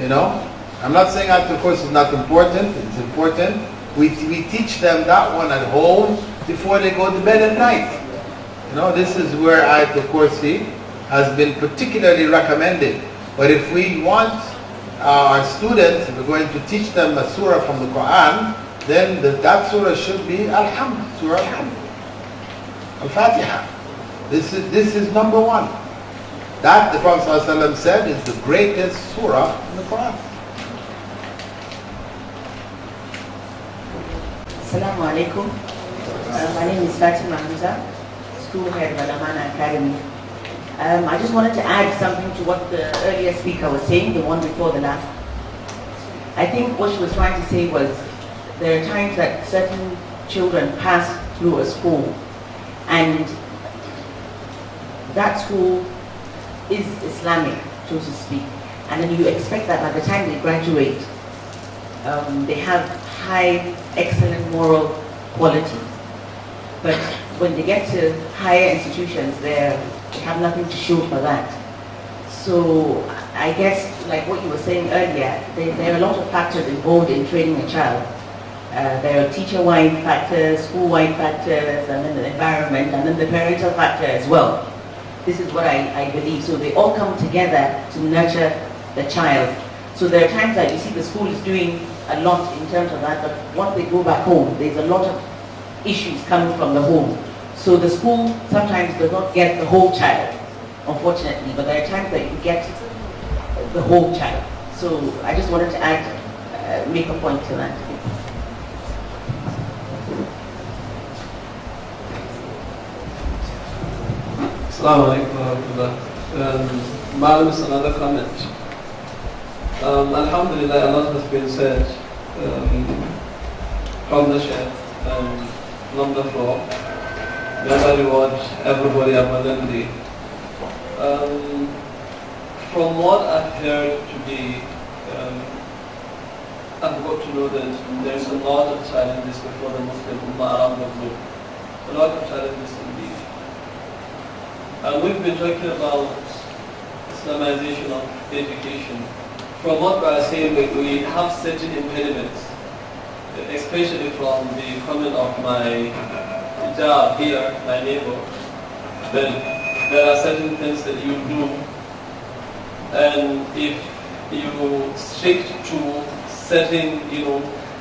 you know. I'm not saying Ayatul Kursi is not important, it's important. We teach them that one at home before they go to bed at night. You know, this is where Ayatul Kursi has been particularly recommended. But if we want our students, if we're going to teach them a surah from the Quran, then that surah should be Alhamd, Surah Alhamd, Al-Fatiha. This is number one. That, the Prophet ﷺ said, is the greatest surah in the Quran. Assalamu alaikum. My name is Fatima Hamza, school head of Al-Amana Academy. I just wanted to add something to what the earlier speaker was saying, the one before the last. I think what she was trying to say was there are times that certain children pass through a school and that school is Islamic, so to speak. And then you expect that by the time they graduate, they have high, excellent moral quality. But when they get to higher institutions, they have nothing to show for that. So I guess, like what you were saying earlier, there are a lot of factors involved in training a child. There are teacher-wide factors, school-wide factors, and then the environment, and then the parental factor as well. This is what I believe. So they all come together to nurture the child. So there are times that you see the school is doing a lot in terms of that, but once they go back home, there's a lot of issues coming from the home. So the school sometimes does not get the whole child, unfortunately, but there are times that you get the whole child. So I just wanted to add, make a point to that. Assalamu alaikum wa rahmatullah. Madam, is another comment. Alhamdulillah, a lot has been said from the Sheikh and from the floor. May Allah reward everybody abundantly. From what I've heard today, I've got to know that there's a lot of challenges before the Muslim Ummah around the globe. A lot of challenges indeed. We've been talking about Islamization of education. From what we are saying, we have certain impediments, especially from the comment of my job here, my neighbor, that there are certain things that you do, and if you stick to certain,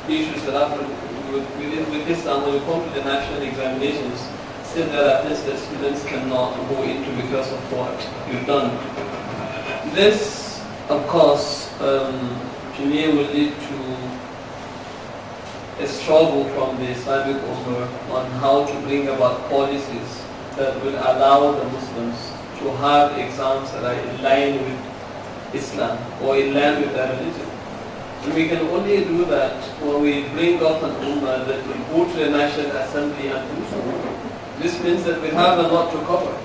issues that happen with Islam, when you come to the national examinations, still there are things that students cannot go into because of what you've done. This, of course, to me will lead to a struggle from the Islamic Ummah on how to bring about policies that will allow the Muslims to have exams that are in line with Islam or in line with their religion. And we can only do that when we bring up an Ummah that will go to the National Assembly and do so. This means that we have a lot to cover.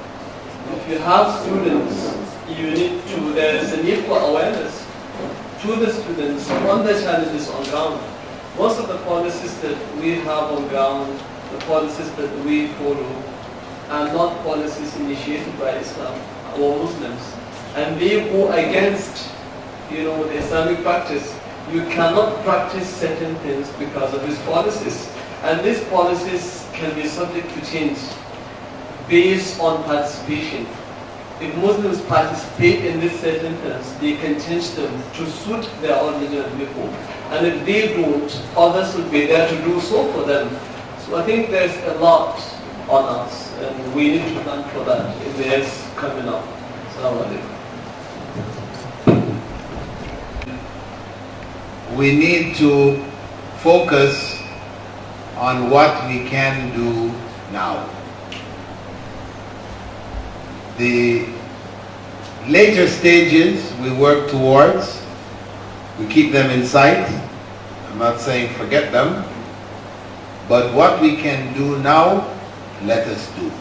If you have students, there is a need for awareness to the students on the challenges on ground. Most of the policies that we have on ground, the policies that we follow, are not policies initiated by Islam or Muslims. And they go against, the Islamic practice. You cannot practice certain things because of these policies. And these policies can be subject to change based on participation. If Muslims participate in this certain things, they can change them to suit their original people. And if they don't, others will be there to do so for them. So I think there's a lot on us, and we need to plan for that in the years coming up. Assalamu alaikum. We need to focus on what we can do now. The later stages we work towards, we keep them in sight. I'm not saying forget them, but what we can do now, let us do.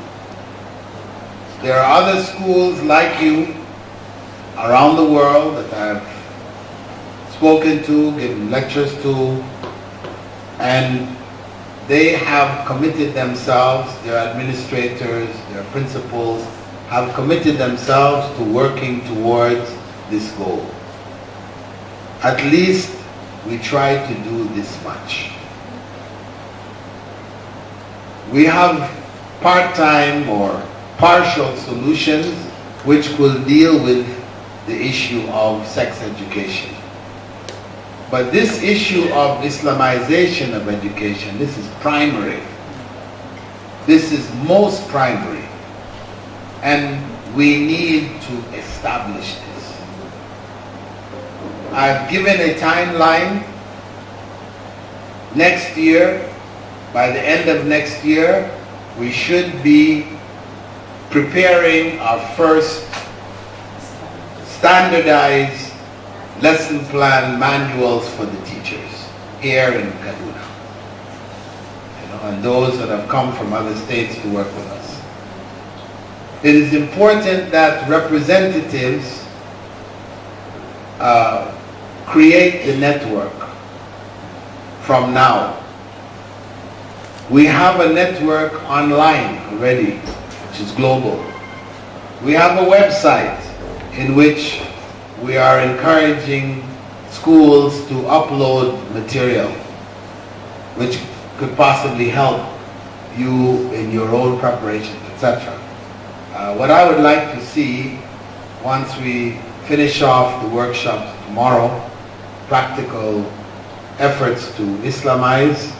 There are other schools like you around the world that I've spoken to, given lectures to, and they have committed themselves, their administrators, their principals, have committed themselves to working towards this goal. At least we try to do this much. We have part-time or partial solutions which will deal with the issue of sex education. But this issue of Islamization of education, this is primary. This is most primary. And we need to establish this. I've given a timeline. Next year, by the end of next year, we should be preparing our first standardized lesson plan manuals for the teachers here in Kaduna. And those that have come from other states to work with us. It is important that representatives create the network from now. We have a network online already, which is global. We have a website in which we are encouraging schools to upload material which could possibly help you in your own preparation, etc. What I would like to see once we finish off the workshops tomorrow, practical efforts to Islamize,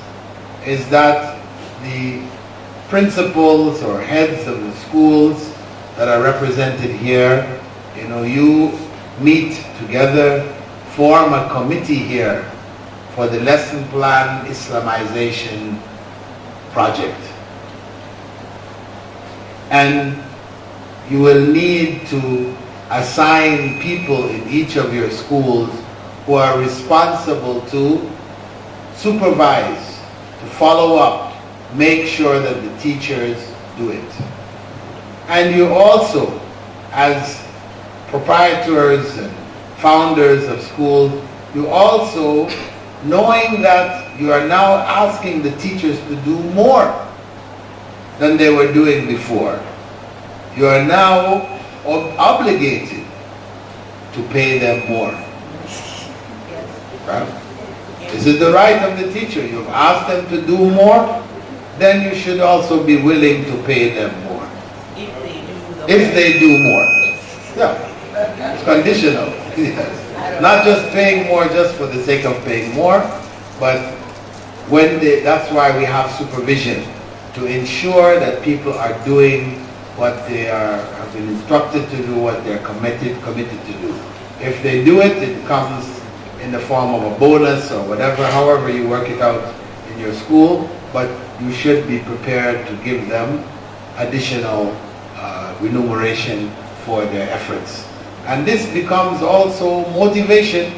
is that the principals or heads of the schools that are represented here, you meet together, form a committee here for the lesson plan Islamization project. And you will need to assign people in each of your schools who are responsible to supervise, to follow up, make sure that the teachers do it. And you also, as proprietors and founders of schools, you also, knowing that you are now asking the teachers to do more than they were doing before, you are now obligated to pay them more. Right? This is the right of the teacher. You've asked them to do more, then you should also be willing to pay them more. If they do more. Yeah. It's conditional. Not just paying more just for the sake of paying more, but that's why we have supervision, to ensure that people are doing what they have been instructed to do, what they're committed to do. If they do it, it comes in the form of a bonus or whatever, however you work it out in your school, but you should be prepared to give them additional remuneration for their efforts. And this becomes also motivation,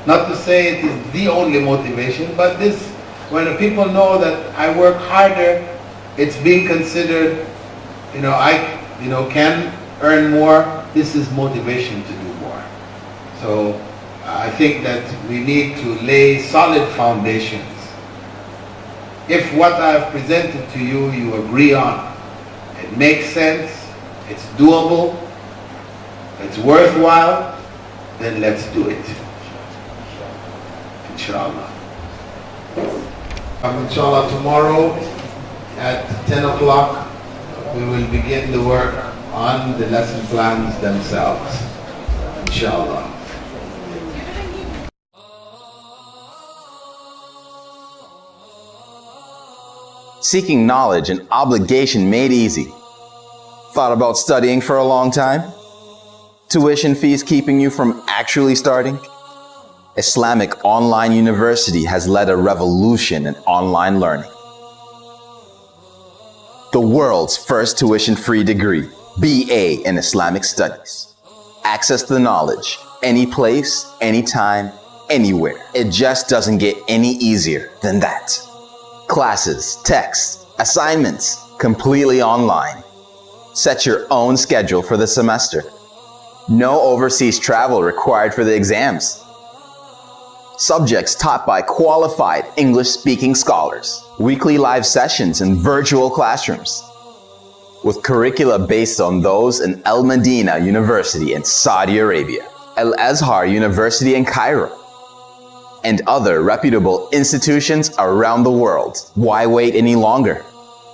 not to say it is the only motivation, but this, when the people know that I work harder, it's being considered, I can earn more, this is motivation to do more. So I think that we need to lay solid foundations. If what I have presented to you, you agree on, it makes sense, it's doable, it's worthwhile, then let's do it. Inshallah. Inshallah, tomorrow at 10 o'clock, we will begin the work on the lesson plans themselves. Inshallah. Seeking knowledge, an obligation made easy. Thought about studying for a long time? Tuition fees keeping you from actually starting? Islamic Online University has led a revolution in online learning. The world's first tuition-free degree, BA in Islamic Studies. Access the knowledge, any place, anytime, anywhere. It just doesn't get any easier than that. Classes, texts, assignments, completely online. Set your own schedule for the semester. No overseas travel required for the exams. Subjects taught by qualified English-speaking scholars. Weekly live sessions and virtual classrooms. With curricula based on those in Al Medina University in Saudi Arabia, Al Azhar University in Cairo, and other reputable institutions around the world. Why wait any longer?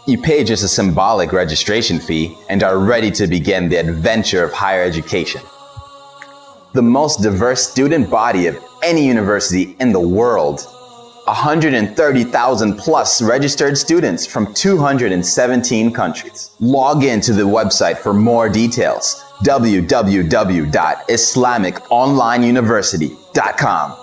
You pay just a symbolic registration fee and are ready to begin the adventure of higher education. The most diverse student body of any university in the world. 130,000 plus registered students from 217 countries. Log in to the website for more details. www.islamiconlineuniversity.com